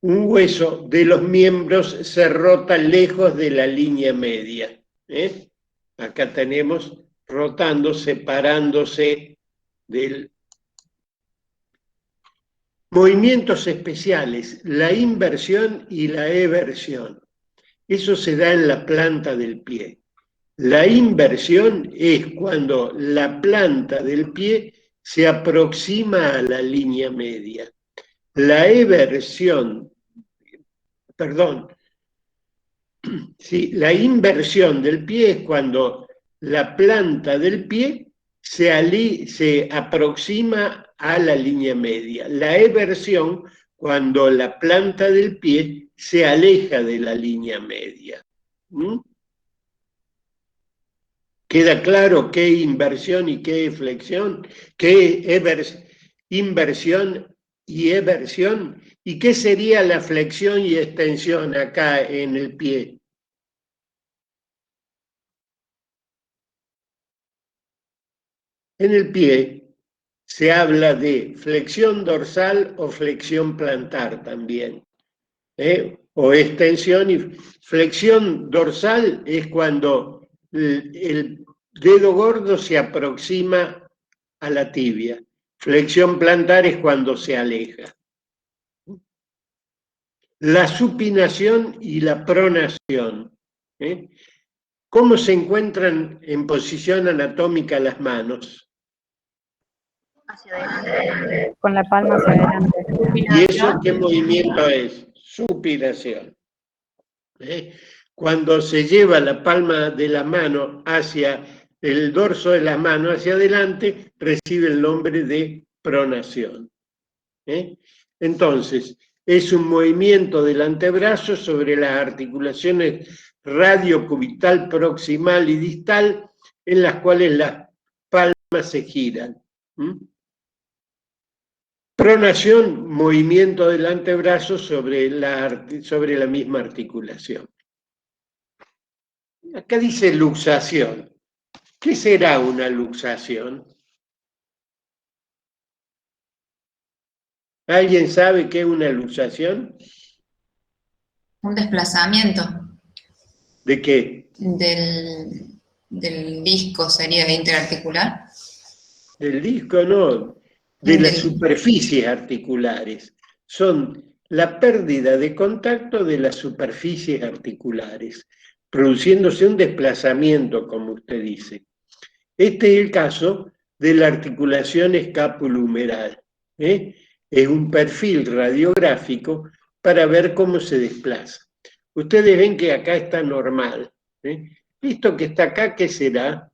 un hueso de los miembros se rota lejos de la línea media. Acá tenemos rotando, separándose del... Movimientos especiales, la inversión y la eversión. Eso se da en la planta del pie. La inversión es cuando la planta del pie se aproxima a la línea media. La eversión, la inversión del pie es cuando la planta del pie se aproxima a la línea media. La eversión, cuando la planta del pie se aleja de la línea media. ¿Queda claro qué inversión y qué flexión? ¿Qué inversión y eversión? ¿Y qué sería la flexión y extensión acá en el pie? En el pie se habla de flexión dorsal o flexión plantar también, o extensión. Y flexión dorsal es cuando el dedo gordo se aproxima a la tibia. Flexión plantar es cuando se aleja. la supinación y la pronación. ¿Eh? ¿Cómo se encuentran en posición anatómica las manos? Hacia adelante. Con la palma hacia adelante. ¿Y eso qué movimiento es? Supinación. ¿Eh? Cuando se lleva la palma de la mano hacia el dorso de la mano hacia adelante, recibe el nombre de pronación. ¿Eh? Entonces, es un movimiento del antebrazo sobre las articulaciones radiocubital, proximal y distal, en las cuales las palmas se giran. Pronación, movimiento del antebrazo sobre la misma articulación. Acá dice luxación. ¿Qué será una luxación? ¿Alguien sabe qué es una luxación? Un desplazamiento ¿De qué? del disco sería interarticular. Del disco, no. De las superficies articulares. Son la pérdida de contacto de las superficies articulares, produciéndose un desplazamiento, como usted dice. Este es el caso de la articulación escapulohumeral. Es un perfil radiográfico para ver cómo se desplaza. Ustedes ven que acá está normal. Esto que está acá, ¿qué será?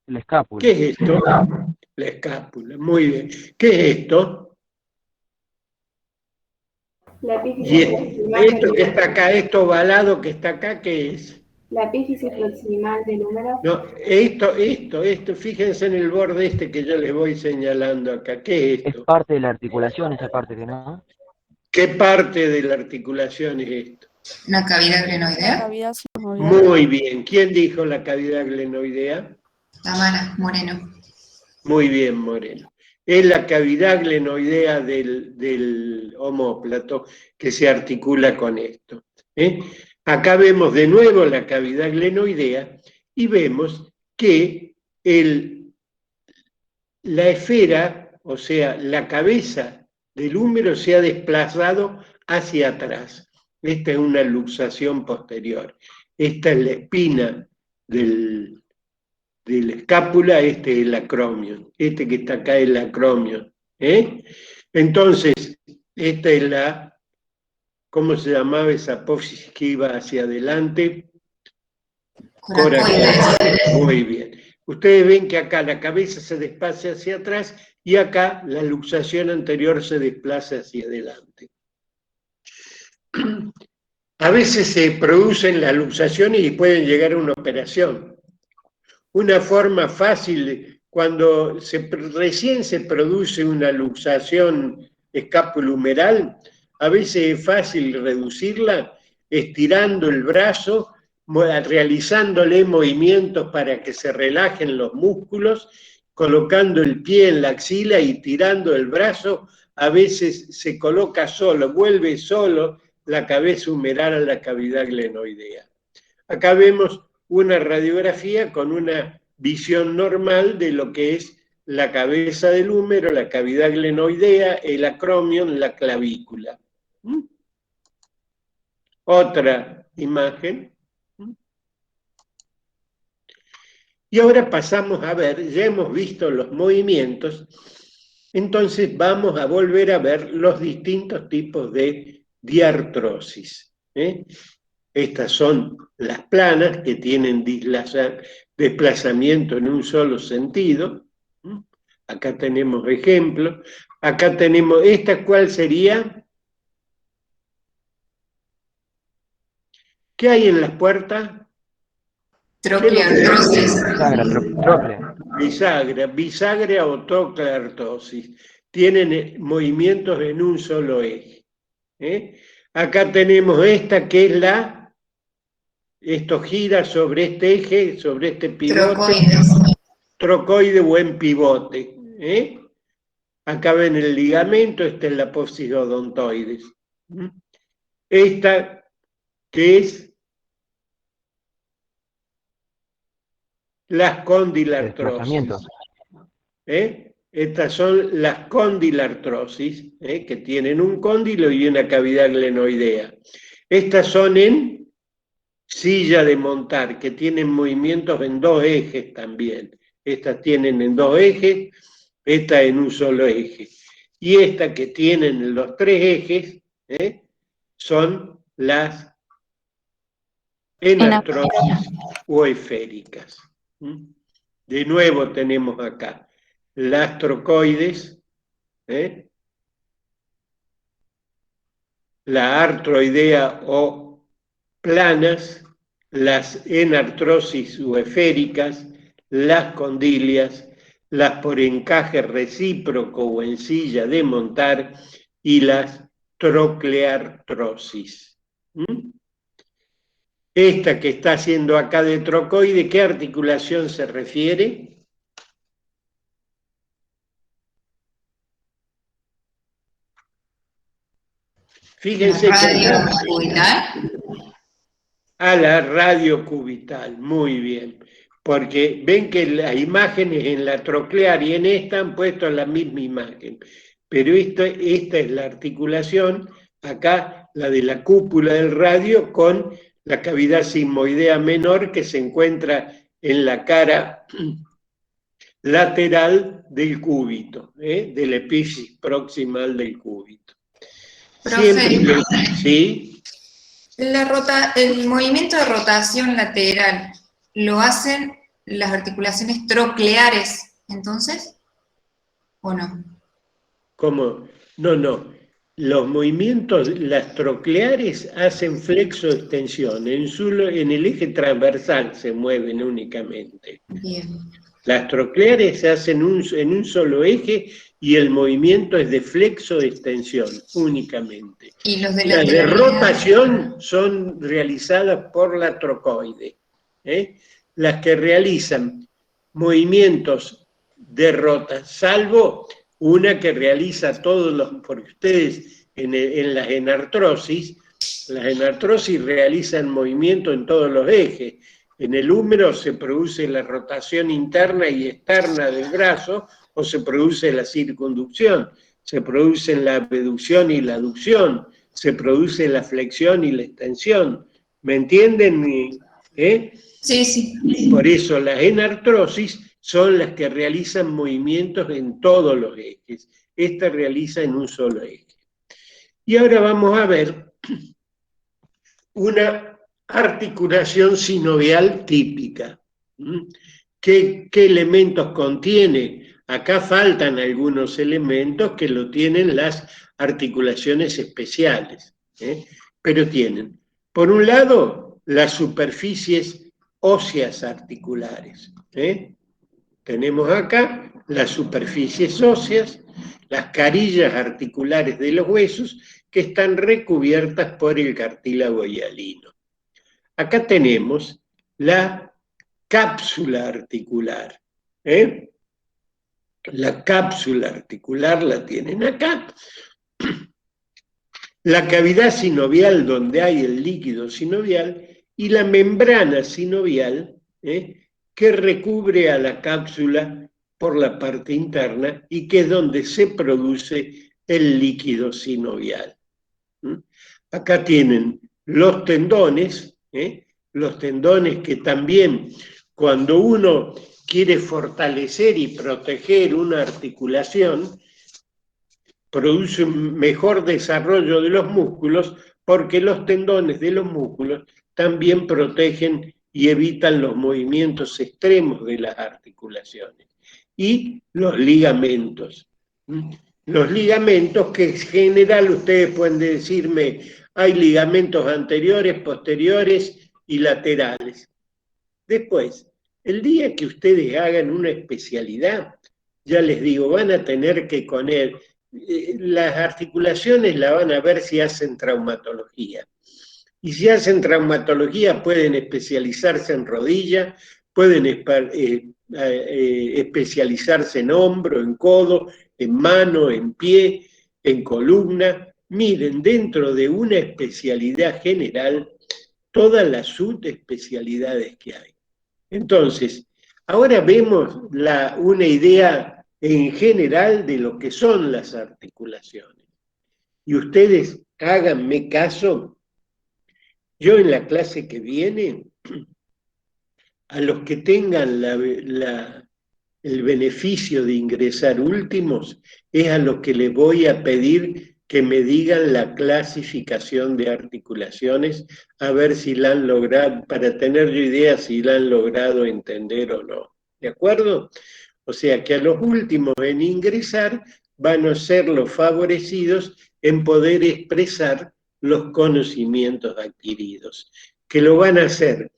La escápula. ¿Qué es esto? La escápula, muy bien. ¿Qué es esto? La Y epífisis proximal esto que está acá, esto ovalado que está acá, ¿qué es? La epífisis proximal del húmero. No, esto, fíjense en el borde este que yo les voy señalando acá. ¿Qué es Es esto? parte de la articulación, esa parte que no. ¿Qué parte de la articulación es esto? Una cavidad La glenoidea. cavidad sinovial. Muy bien. ¿Quién dijo la cavidad glenoidea? Tamara Moreno. Muy bien, Moreno. Es la cavidad glenoidea del omóplato que se articula con esto. Acá vemos de nuevo la cavidad glenoidea y vemos que la esfera, o sea, la cabeza del húmero se ha desplazado hacia atrás. Esta es una luxación posterior. Esta es la espina de la escápula, este es el acromion. Este que está acá es el acromion. Entonces, esta es la, ¿cómo se llamaba esa apófisis que iba hacia adelante? Coracoides. Muy bien. Ustedes ven que acá la cabeza se desplaza hacia atrás y acá la luxación anterior se desplaza hacia adelante. A veces se producen las luxaciones y pueden llegar a una operación. Una forma fácil, cuando recién se produce una luxación escapulohumeral, a veces es fácil reducirla estirando el brazo, realizándole movimientos para que se relajen los músculos, colocando el pie en la axila y tirando el brazo. A veces se coloca solo, vuelve solo la cabeza humeral a la cavidad glenoidea. Acá vemos una radiografía con una visión normal de lo que es la cabeza del húmero, la cavidad glenoidea, el acromion, la clavícula. Otra imagen. Y ahora pasamos a ver, ya hemos visto los movimientos, entonces vamos a volver a ver los distintos tipos de diartrosis. Estas son las planas que tienen desplazamiento en un solo sentido. Acá tenemos ejemplos. Acá tenemos, ¿esta cuál sería? ¿Qué hay en las puertas? Trocleartrosis. Bisagra o trocleartrosis. Tienen movimientos en un solo eje. Acá tenemos esta que es esto gira sobre este eje, sobre este pivote. Trocoide o en pivote. Acá ven el ligamento, esta es la apófisis odontoides. Esta que es las condilartrosis. Estas son las condilartrosis, que tienen un cóndilo y una cavidad glenoidea. Estas son en silla de montar, que tienen movimientos en 2 ejes también. Estas tienen en 2 ejes, esta en un solo eje. Y esta que tienen los 3 ejes, son las enartrosis o esféricas. De nuevo tenemos acá las trocoides, la artroidea o planas, las enartrosis o esféricas, las condilias, las por encaje recíproco o en silla de montar y las trocleartrosis. Esta que está haciendo acá de trocoide, ¿qué articulación se refiere? Fíjense a la radiocubital, muy bien, porque ven que las imágenes en la troclear y en esta han puesto la misma imagen, pero esta es la articulación, acá la de la cúpula del radio con la cavidad sigmoidea menor que se encuentra en la cara lateral del cúbito, del epífisis proximal del cúbito. Siempre, ¿sí? El movimiento de rotación lateral lo hacen las articulaciones trocleares, entonces, ¿o no? ¿Cómo? No. Los movimientos, las trocleares hacen flexo-extensión, en el eje transversal se mueven únicamente. Bien. Las trocleares se hacen en un solo eje y el movimiento es de flexo-extensión únicamente. ¿Y los de las de rotación son realizadas por la trocoide. Las que realizan movimientos de rotación, salvo una que realiza todos los, porque ustedes en las enartrosis realizan movimiento en todos los ejes. En el húmero se produce la rotación interna y externa del brazo, o se produce la circunducción, se produce la abducción y la aducción, se produce la flexión y la extensión. ¿Me entienden? Sí. Por eso las enartrosis son las que realizan movimientos en todos los ejes. Esta realiza en un solo eje. Y ahora vamos a ver una articulación sinovial típica. ¿Qué elementos contiene? Acá faltan algunos elementos que lo tienen las articulaciones especiales, pero tienen, por un lado, las superficies óseas articulares. Tenemos acá las superficies óseas, las carillas articulares de los huesos que están recubiertas por el cartílago hialino. Acá tenemos la cápsula articular. La cápsula articular la tienen acá. La cavidad sinovial donde hay el líquido sinovial y la membrana sinovial que recubre a la cápsula por la parte interna y que es donde se produce el líquido sinovial. Acá tienen los tendones que también cuando uno quiere fortalecer y proteger una articulación, produce un mejor desarrollo de los músculos porque los tendones de los músculos también protegen y evitan los movimientos extremos de las articulaciones. Y los ligamentos. Los ligamentos que en general ustedes pueden decirme, hay ligamentos anteriores, posteriores y laterales. Después, el día que ustedes hagan una especialidad, ya les digo, van a tener que poner, las articulaciones la van a ver si hacen traumatología. Y si hacen traumatología pueden especializarse en rodilla, pueden especializarse en hombro, en codo, en mano, en pie, en columna. Miren, dentro de una especialidad general todas las subespecialidades que hay. Entonces, ahora vemos una idea en general de lo que son las articulaciones. Y ustedes háganme caso, yo en la clase que viene, a los que tengan el beneficio de ingresar últimos, es a los que les voy a pedir que me digan la clasificación de articulaciones, a ver si la han logrado, para tener yo idea si la han logrado entender o no. ¿De acuerdo? O sea que a los últimos en ingresar van a ser los favorecidos en poder expresar los conocimientos adquiridos, que lo van a hacer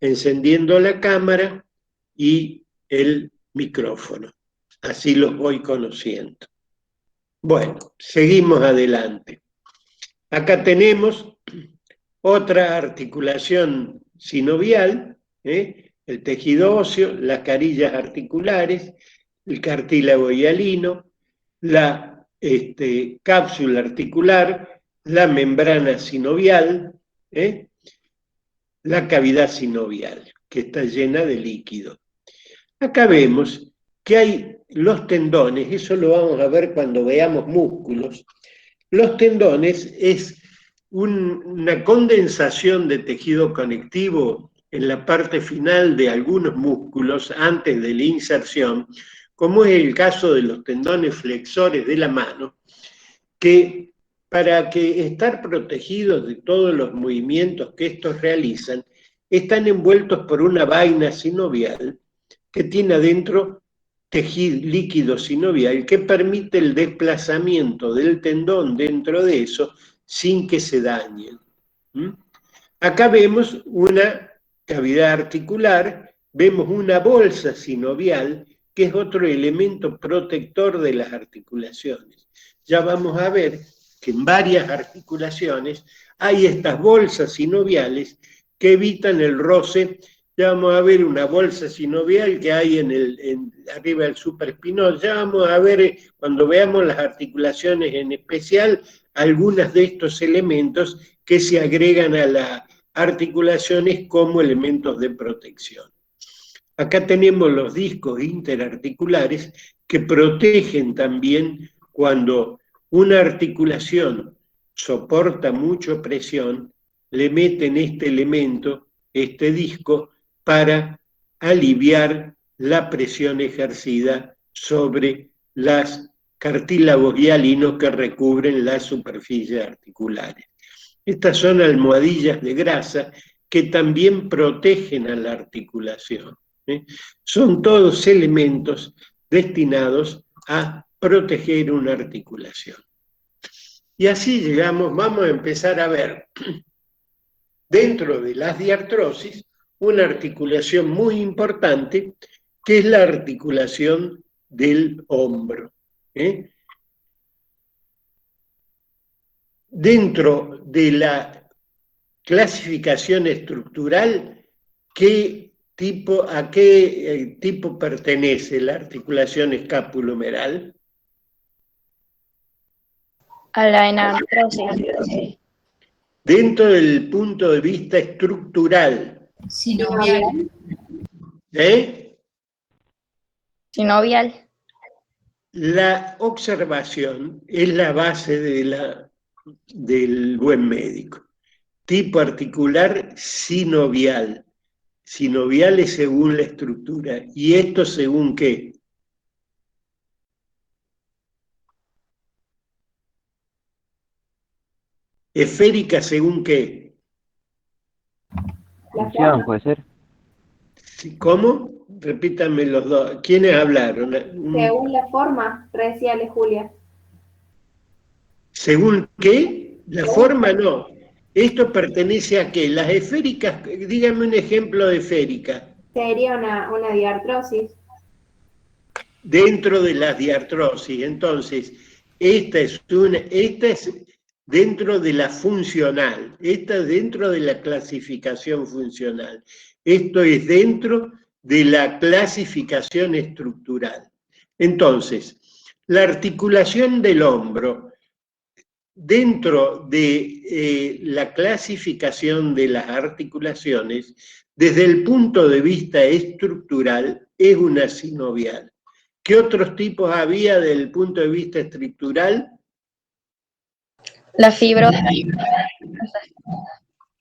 encendiendo la cámara y el micrófono. Así los voy conociendo. Bueno, seguimos adelante. Acá tenemos otra articulación sinovial, el tejido óseo, las carillas articulares, el cartílago hialino, la cápsula articular, la membrana sinovial, la cavidad sinovial, que está llena de líquido. Acá vemos que hay los tendones, eso lo vamos a ver cuando veamos músculos. Los tendones es una condensación de tejido conectivo en la parte final de algunos músculos antes de la inserción, como es el caso de los tendones flexores de la mano, que para estar protegidos de todos los movimientos que estos realizan, están envueltos por una vaina sinovial que tiene adentro tejido líquido sinovial que permite el desplazamiento del tendón dentro de eso sin que se dañen. Acá vemos una cavidad articular, vemos una bolsa sinovial, que es otro elemento protector de las articulaciones. Ya vamos a ver que en varias articulaciones hay estas bolsas sinoviales que evitan el roce. Ya vamos a ver una bolsa sinovial que hay arriba del supraespinoso. Ya vamos a ver, cuando veamos las articulaciones en especial, algunos de estos elementos que se agregan a las articulaciones como elementos de protección. Acá tenemos los discos interarticulares que protegen también cuando una articulación soporta mucha presión, le meten este elemento, este disco, para aliviar la presión ejercida sobre los cartílagos hialinos que recubren las superficies articulares. Estas son almohadillas de grasa que también protegen a la articulación. Son todos elementos destinados a proteger una articulación. Y así llegamos, vamos a empezar a ver dentro de las diartrosis una articulación muy importante que es la articulación del hombro. Dentro de la clasificación estructural, ¿a qué tipo pertenece la articulación escapulohumeral? A la enartrosis. Dentro del punto de vista estructural. Sinovial. Sinovial. La observación es la base del buen médico. Tipo articular sinovial. Sinovial es según la estructura. ¿Y esto según qué? Esférica según qué. Función, puede ser. ¿Cómo? Repítanme los dos. ¿Quiénes hablaron? Según la forma, decíale Julia. ¿Según qué? La forma no. ¿Esto pertenece a qué? Las esféricas, díganme un ejemplo de esférica. Sería una diartrosis. Dentro de las diartrosis. Entonces, esta es dentro de la funcional. Esta es dentro de la clasificación funcional. Esto es dentro de la clasificación estructural. Entonces, la articulación del hombro dentro de la clasificación de las articulaciones, desde el punto de vista estructural, es una sinovial. ¿Qué otros tipos había desde el punto de vista estructural? La fibrosa.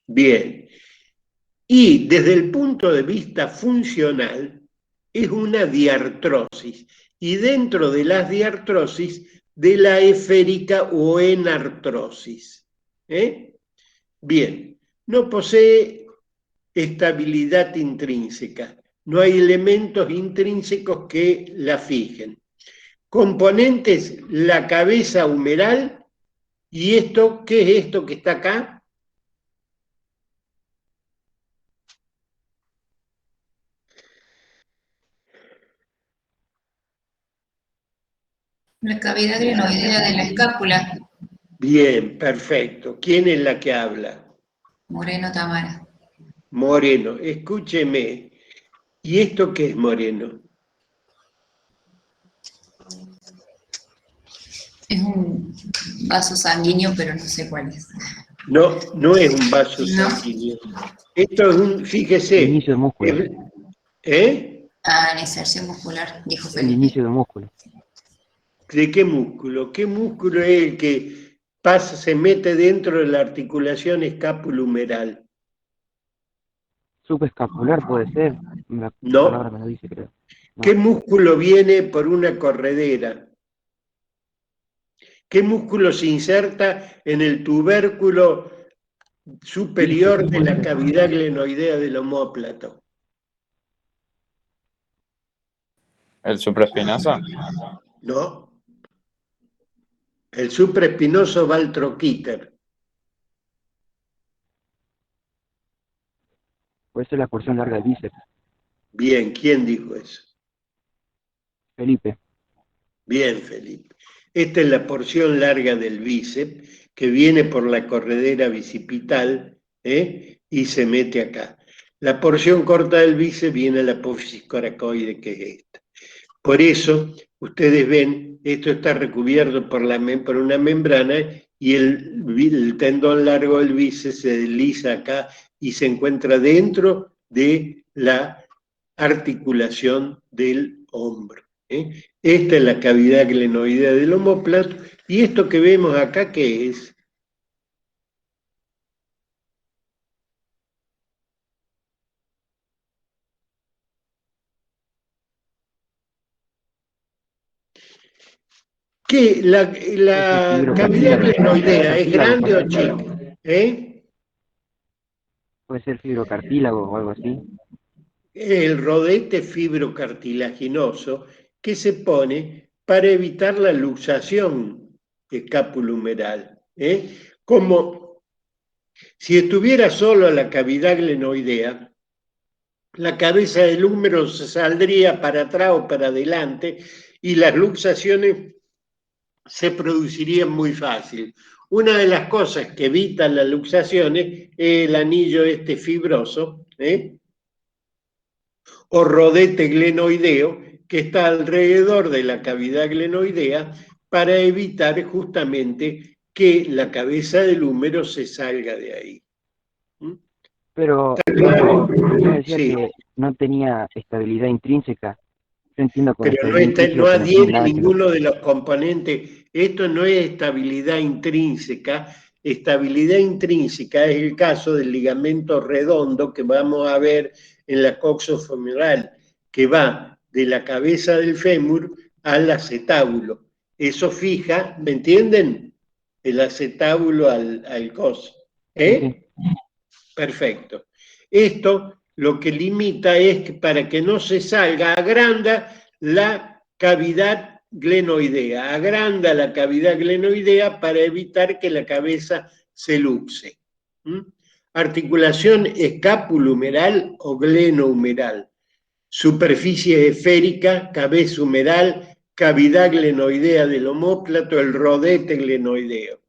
Bien. Y desde el punto de vista funcional, es una diartrosis. Y dentro de las diartrosis, de la esférica o enartrosis. Bien, no posee estabilidad intrínseca. No hay elementos intrínsecos que la fijen. Componentes, la cabeza humeral. ¿Y esto qué es esto que está acá? La cavidad glenoidea de la escápula. Bien, perfecto. ¿Quién es la que habla? Moreno Tamara. Moreno, escúcheme. ¿Y esto qué es Moreno? Es un vaso sanguíneo, pero no sé cuál es. No, no es un vaso No. sanguíneo. Esto es un, fíjese. El inicio del músculo. Ah, la inserción muscular, dijo El Felipe. inicio del músculo. ¿De qué músculo? ¿Qué músculo es el que pasa, se mete dentro de la articulación escapulohumeral? Subescapular puede ser. La No. palabra me lo dice, creo. No. ¿Qué músculo viene por una corredera? ¿Qué músculo se inserta en el tubérculo superior de la cavidad glenoidea del omóplato? ¿El supraespinoso? No. El supraespinoso va al troquíter. Puede ser la porción larga del bíceps. Bien, ¿quién dijo eso? Felipe. Bien, Felipe. Esta es la porción larga del bíceps que viene por la corredera bicipital y se mete acá. La porción corta del bíceps viene a la apófisis coracoide, que es esta. Por eso, ustedes ven, esto está recubierto por una membrana y el tendón largo del bíceps se desliza acá y se encuentra dentro de la articulación del hombro. Esta es la cavidad glenoidea del omóplato, y esto que vemos acá, ¿qué es? ¿Qué? ¿La cavidad glenoidea es grande o chica? Puede ser fibrocartílago o algo así. El rodete fibrocartilaginoso que se pone para evitar la luxación escapulohumeral. Como si estuviera solo la cavidad glenoidea, la cabeza del húmero se saldría para atrás o para adelante y las luxaciones se producirían muy fácil. Una de las cosas que evitan las luxaciones es el anillo este fibroso, o rodete glenoideo, que está alrededor de la cavidad glenoidea para evitar justamente que la cabeza del húmero se salga de ahí. Pero Claro. yo decía Sí. que no tenía estabilidad intrínseca. Yo entiendo con Pero estabilidad intrínseca no que no tiene adhiere nada que ver. ninguno de los componentes. Esto no es estabilidad intrínseca. Estabilidad intrínseca es el caso del ligamento redondo que vamos a ver en la coxofemoral, que va de la cabeza del fémur al acetábulo. Eso fija, ¿me entienden? El acetábulo al coso. Sí. Perfecto. Esto lo que limita es que para que no se salga, agranda la cavidad glenoidea. Agranda la cavidad glenoidea para evitar que la cabeza se luxe. Articulación escapulohumeral o glenohumeral. Superficie esférica, cabeza humeral, cavidad glenoidea del omóplato, el rodete glenoideo.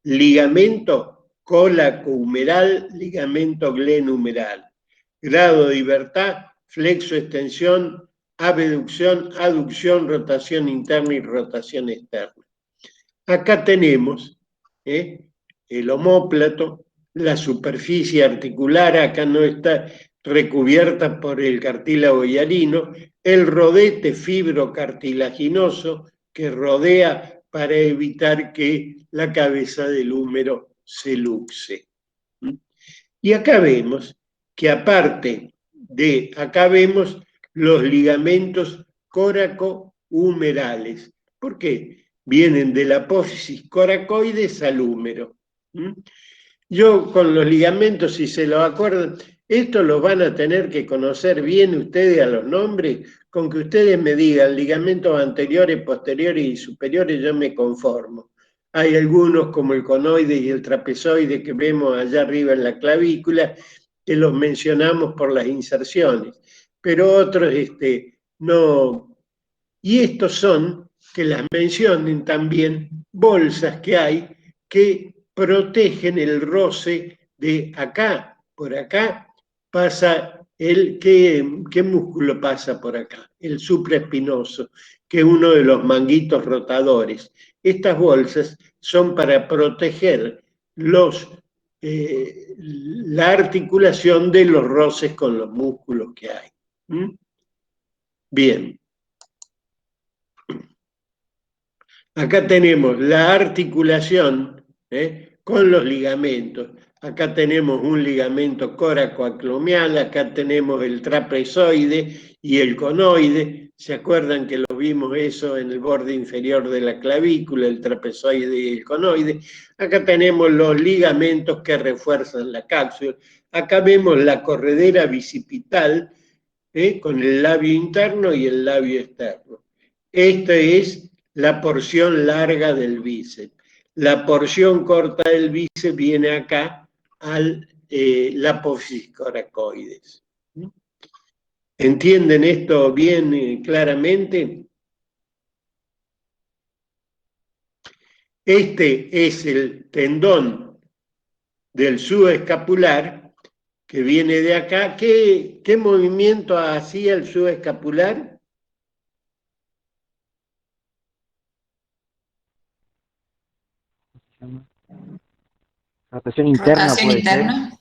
Ligamento cólaco-humeral, ligamento glenohumeral. Grado de libertad, flexo, extensión, abducción, aducción, rotación interna y rotación externa. Acá tenemos el omóplato, la superficie articular, acá no está recubierta por el cartílago hialino, el rodete fibrocartilaginoso que rodea para evitar que la cabeza del húmero se luxe. Y acá vemos que acá vemos los ligamentos córaco-humerales. ¿Por qué? Vienen de la apófisis coracoides al húmero. Yo con los ligamentos, si se lo acuerdan, esto lo van a tener que conocer bien ustedes a los nombres, con que ustedes me digan ligamentos anteriores, posteriores y superiores, yo me conformo. Hay algunos como el conoide y el trapezoide que vemos allá arriba en la clavícula, que los mencionamos por las inserciones, pero otros no. Y estos son, que las mencionen también, bolsas que hay que protegen el roce de acá, por acá, pasa ¿qué músculo pasa por acá? El supraespinoso, que es uno de los manguitos rotadores. Estas bolsas son para proteger la articulación de los roces con los músculos que hay. Bien. Acá tenemos la articulación con los ligamentos. Acá tenemos un ligamento córaco-acromial, acá tenemos el trapezoide y el conoide. ¿Se acuerdan que lo vimos eso en el borde inferior de la clavícula, el trapezoide y el conoide? Acá tenemos los ligamentos que refuerzan la cápsula. Acá vemos la corredera bicipital con el labio interno y el labio externo. Esta es la porción larga del bíceps. La porción corta del bíceps viene acá a la apófisis coracoides. ¿Entienden esto bien claramente? Este es el tendón del subescapular que viene de acá. ¿Qué movimiento hacía el subescapular? Rotación interna. Rotación Puede interna. ser.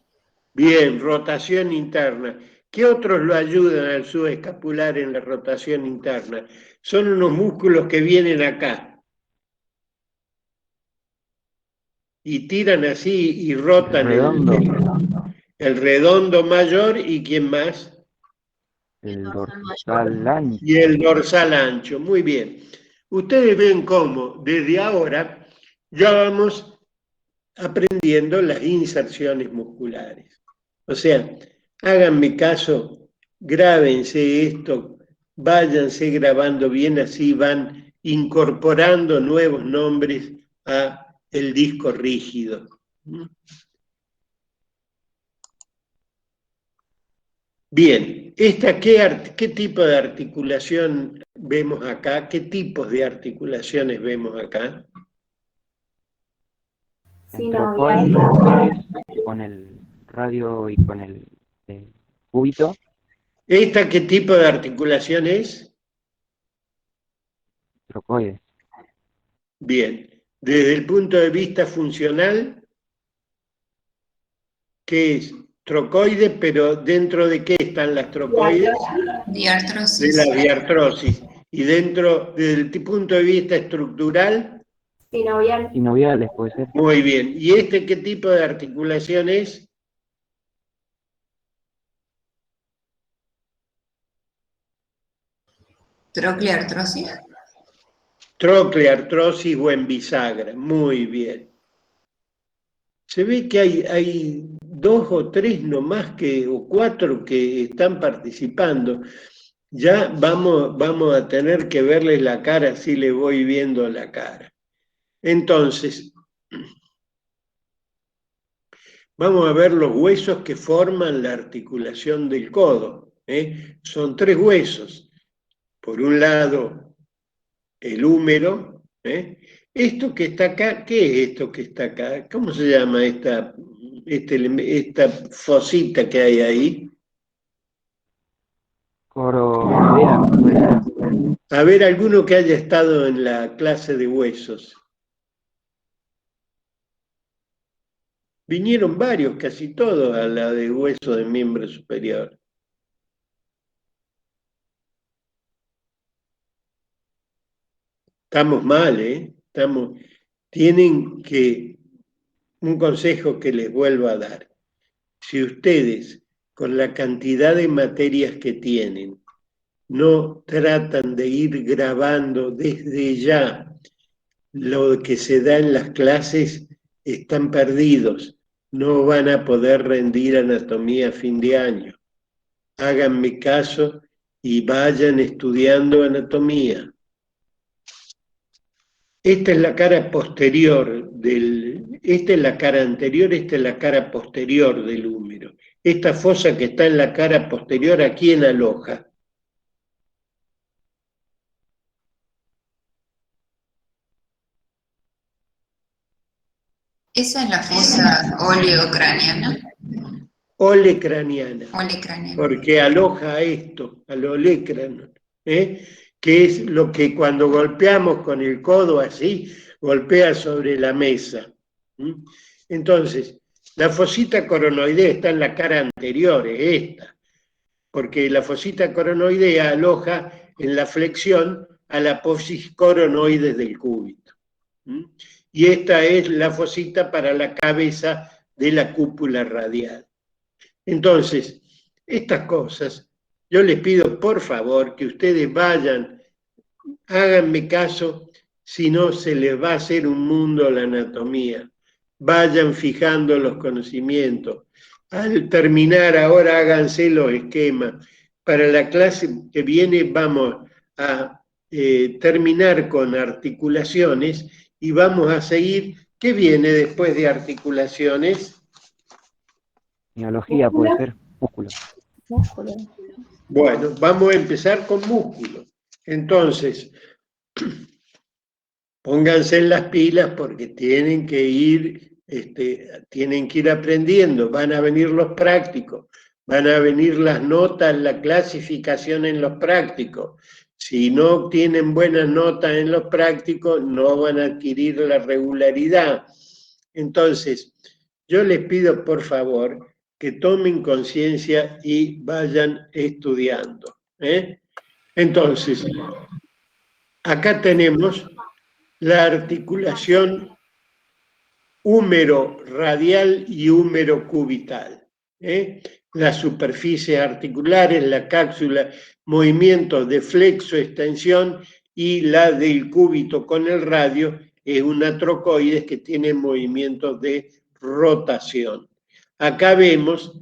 Bien, rotación interna. ¿Qué otros lo ayudan al subescapular en la rotación interna? Son unos músculos que vienen acá y tiran así y rotan el redondo mayor. ¿Y quién más? El dorsal ancho. Y el dorsal ancho. Muy bien. Ustedes ven cómo desde ahora ya vamos aprendiendo las inserciones musculares. O sea, háganme caso, grábense esto, váyanse grabando bien, así van incorporando nuevos nombres a el disco rígido. Bien, ¿qué tipo de articulación vemos acá? ¿Qué tipos de articulaciones vemos acá? Trocoides con el radio y con el cúbito. ¿Esta qué tipo de articulación es? Trocoides. Bien. Desde el punto de vista funcional, ¿qué es? Trocoide, pero ¿dentro de qué están las trocoides? Diartrosis. De la diartrosis. Y desde el punto de vista estructural, Sinoviales puede ser. muy bien. ¿Y qué tipo de articulación es? Trocleartrosis. Trocleartrosis o en bisagra. Muy bien. Se ve que hay 2 o 3 nomás o 4 que están participando. Ya vamos a tener que verles la cara, así le voy viendo la cara. Entonces, vamos a ver los huesos que forman la articulación del codo. Son 3 huesos. Por un lado, el húmero. Esto que está acá, ¿qué es esto que está acá? ¿Cómo se llama esta fosita que hay ahí? Coroidea, puede ser. A ver, alguno que haya estado en la clase de huesos. Vinieron varios, casi todos, a la de hueso de miembro superior. Estamos mal, ¿eh? Tienen que, un consejo que les vuelvo a dar. Si ustedes, con la cantidad de materias que tienen, no tratan de ir grabando desde ya lo que se da en las clases, están perdidos. No van a poder rendir anatomía a fin de año. Háganme caso y vayan estudiando anatomía. Esta es la cara posterior esta es la cara anterior, esta es la cara posterior del húmero. Esta fosa que está en la cara posterior, ¿a quién aloja? Esa es la fosa oleocraniana. Olecraniana. Olecraniana. Porque aloja esto, al olecrano, que es lo que cuando golpeamos con el codo así, golpea sobre la mesa. Entonces, la fosita coronoidea está en la cara anterior, es esta, porque la fosita coronoidea aloja en la flexión a la apófisis coronoides del cúbito. Y esta es la fosita para la cabeza de la cúpula radial. Entonces, estas cosas, yo les pido por favor que ustedes vayan, háganme caso, si no se les va a hacer un mundo la anatomía. Vayan fijando los conocimientos. Al terminar ahora háganse los esquemas. Para la clase que viene vamos a terminar con articulaciones y vamos a seguir. ¿Qué viene después de articulaciones? Miología puede ser, músculo. Músculo. Bueno, vamos a empezar con músculo. Entonces, pónganse en las pilas porque tienen que ir aprendiendo. Van a venir los prácticos, van a venir las notas, la clasificación en los prácticos. Si no tienen buenas notas en los prácticos, no van a adquirir la regularidad. Entonces, yo les pido por favor que tomen conciencia y vayan estudiando. Entonces, acá tenemos la articulación húmero radial y húmero cubital. Las superficies articulares, la cápsula, movimientos de flexo, extensión, y la del cúbito con el radio es una trocoides que tiene movimientos de rotación. Acá vemos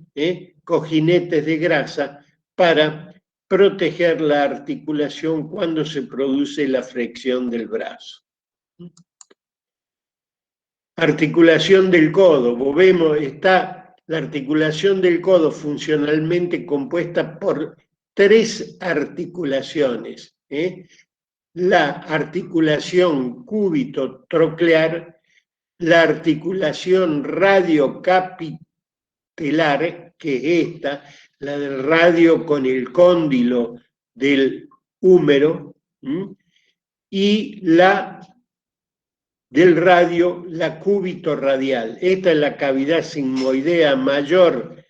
cojinetes de grasa para proteger la articulación cuando se produce la flexión del brazo. Articulación del codo. Vemos, está la articulación del codo funcionalmente compuesta por 3 articulaciones. La articulación cúbito-troclear, la articulación radiocapitelar, que es esta, la del radio con el cóndilo del húmero, y la del radio, la cúbito radial. Esta es la cavidad sigmoidea mayor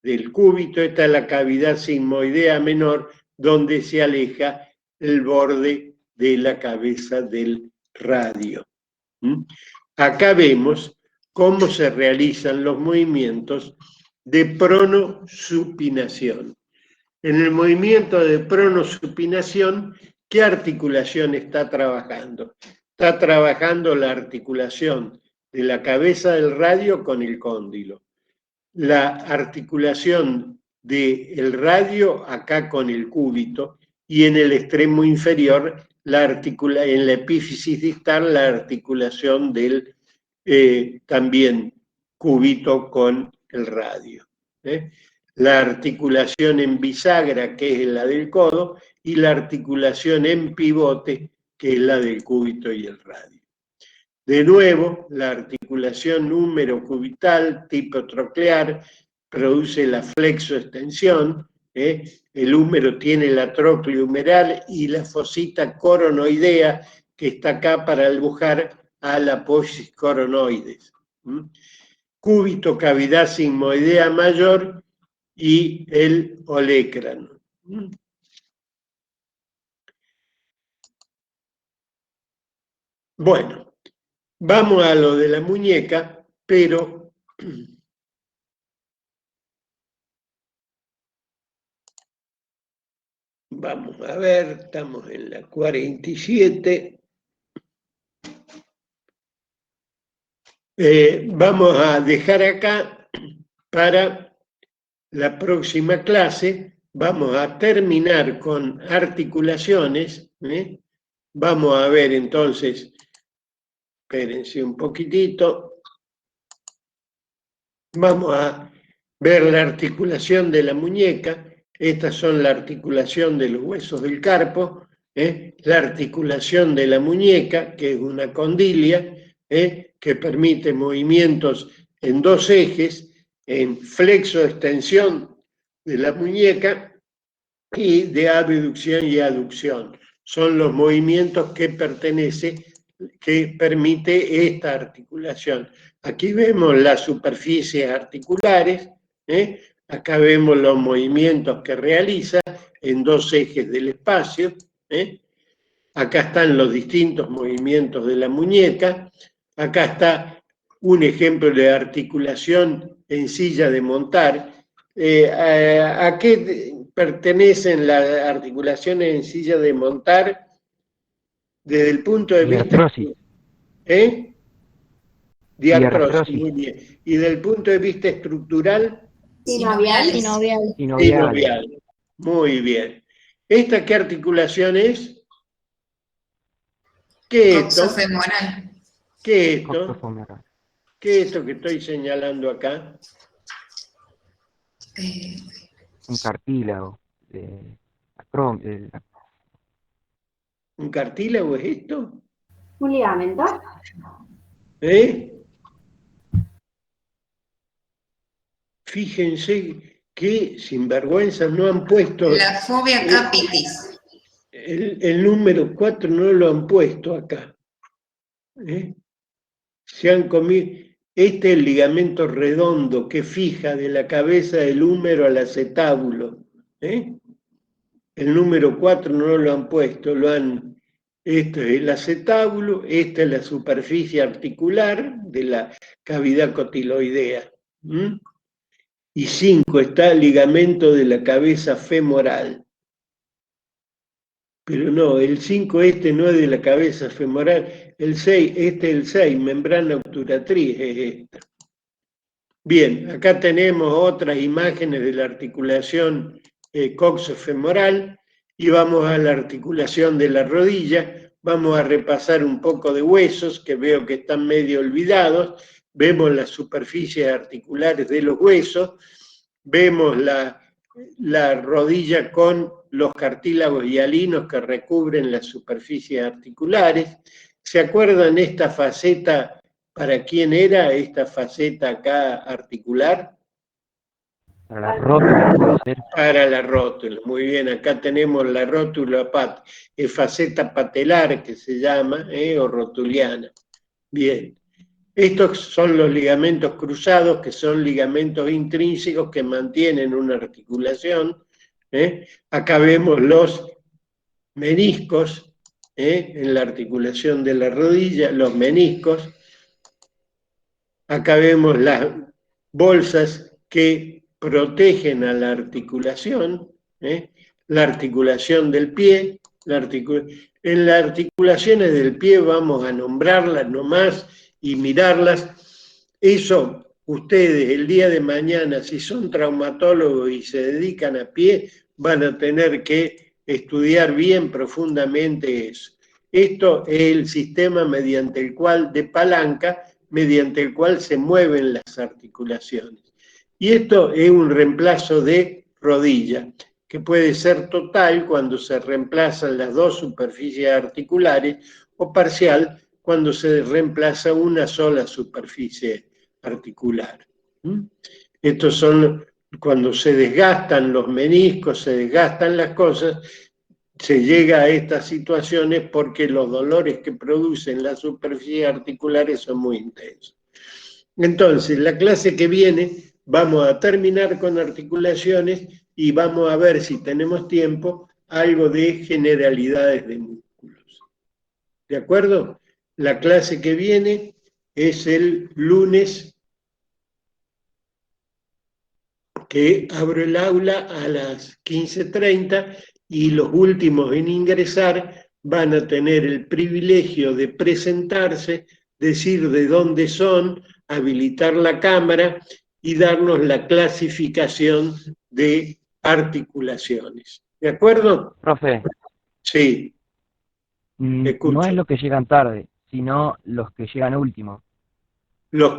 del cúbito, esta es la cavidad sigmoidea menor, donde se aleja el borde de la cabeza del radio. Acá vemos cómo se realizan los movimientos de pronosupinación. En el movimiento de pronosupinación, ¿qué articulación está trabajando? Está trabajando la articulación de la cabeza del radio con el cóndilo. La articulación del radio acá con el cúbito y en el extremo inferior, en la epífisis distal, la articulación del también cúbito con el radio. La articulación en bisagra, que es la del codo, y la articulación en pivote, que es la del cúbito y el radio. De nuevo, la articulación húmero-cubital tipo troclear produce la flexoextensión. El húmero tiene la tróclea humeral y la fosita coronoidea, que está acá para dibujar a la apófisis coronoides. cúbito cavidad sigmoidea mayor y el olecrano. Bueno, vamos a lo de la muñeca, pero vamos a ver, estamos en la 47. Vamos a dejar acá para la próxima clase. Vamos a terminar con articulaciones. Vamos a ver entonces, espérense un poquitito. Vamos a ver la articulación de la muñeca. Estas son la articulación de los huesos del carpo, la articulación de la muñeca, que es una condilia, que permite movimientos en dos ejes, en flexo-extensión de la muñeca y de abducción y aducción. Son los movimientos que permite esta articulación. Aquí vemos las superficies articulares, acá vemos los movimientos que realiza en dos ejes del espacio, acá están los distintos movimientos de la muñeca, acá está un ejemplo de articulación en silla de montar. ¿A qué pertenecen las articulaciones en silla de montar? Desde el punto de vista... Diartrosis. Diartrosis, muy bien. Y desde el punto de vista estructural... Sinovial. Muy bien. ¿Esta qué articulación es? ¿Qué es esto? Coxofemoral. ¿Qué es esto? ¿Qué es esto que estoy señalando acá? Un cartílago. ¿Un cartílago es esto? ¿Un ligamento? Fíjense que sinvergüenzas no han puesto... La fobia capitis. El número 4 no lo han puesto acá. Se han comido... Este es el ligamento redondo que fija de la cabeza del húmero al acetábulo. El número 4 no lo han puesto, esto es el acetábulo, esta es la superficie articular de la cavidad cotiloidea. Y 5 está el ligamento de la cabeza femoral. Pero no, el 5 este no es de la cabeza femoral, el 6, este es el 6, membrana obturatriz es esta. Bien, acá tenemos otras imágenes de la articulación coxofemoral y vamos a la articulación de la rodilla. Vamos a repasar un poco de huesos que veo que están medio olvidados. Vemos las superficies articulares de los huesos, vemos la rodilla con los cartílagos hialinos que recubren las superficies articulares. ¿Se acuerdan esta faceta? ¿Para quién era esta faceta acá articular? Para la rótula, puede ser. Para la rótula, muy bien. Acá tenemos la rótula faceta patelar que se llama, o rotuliana. Bien. Estos son los ligamentos cruzados, que son ligamentos intrínsecos que mantienen una articulación. Acá vemos los meniscos, en la articulación de la rodilla, los meniscos. Acá vemos las bolsas que protegen a la articulación del pie. En las articulaciones del pie vamos a nombrarlas nomás y mirarlas. Eso, ustedes el día de mañana, si son traumatólogos y se dedican a pie, van a tener que estudiar bien profundamente eso. Esto es el sistema de palanca, mediante el cual se mueven las articulaciones. Y esto es un reemplazo de rodilla, que puede ser total cuando se reemplazan las dos superficies articulares o parcial cuando se reemplaza una sola superficie articular. Estos son cuando se desgastan los meniscos, se desgastan las cosas, se llega a estas situaciones porque los dolores que producen las superficies articulares son muy intensos. Entonces, la clase que viene vamos a terminar con articulaciones y vamos a ver si tenemos tiempo algo de generalidades de músculos. ¿De acuerdo? La clase que viene es el lunes, que abro el aula a las 15:30 y los últimos en ingresar van a tener el privilegio de presentarse, decir de dónde son, habilitar la cámara y darnos la clasificación de articulaciones. ¿De acuerdo? Profe, Sí. Escucho. no es los que llegan tarde, sino los que llegan últimos. Los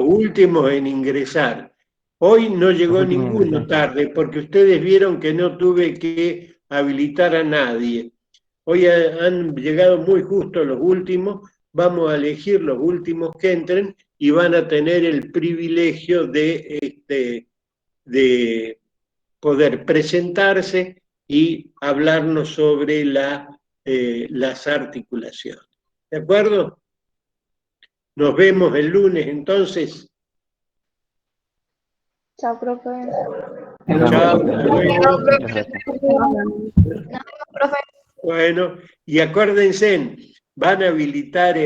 últimos en ingresar. Hoy no llegó Los últimos en ninguno ingresar. tarde, porque ustedes vieron que no tuve que habilitar a nadie. Hoy han llegado muy justo los últimos, vamos a elegir los últimos que entren y van a tener el privilegio de poder presentarse y hablarnos sobre las articulaciones. ¿De acuerdo? Nos vemos el lunes entonces. Chao, profe. Chao, hasta luego. Muchas gracias. Profe. Bueno, y acuérdense, van a habilitar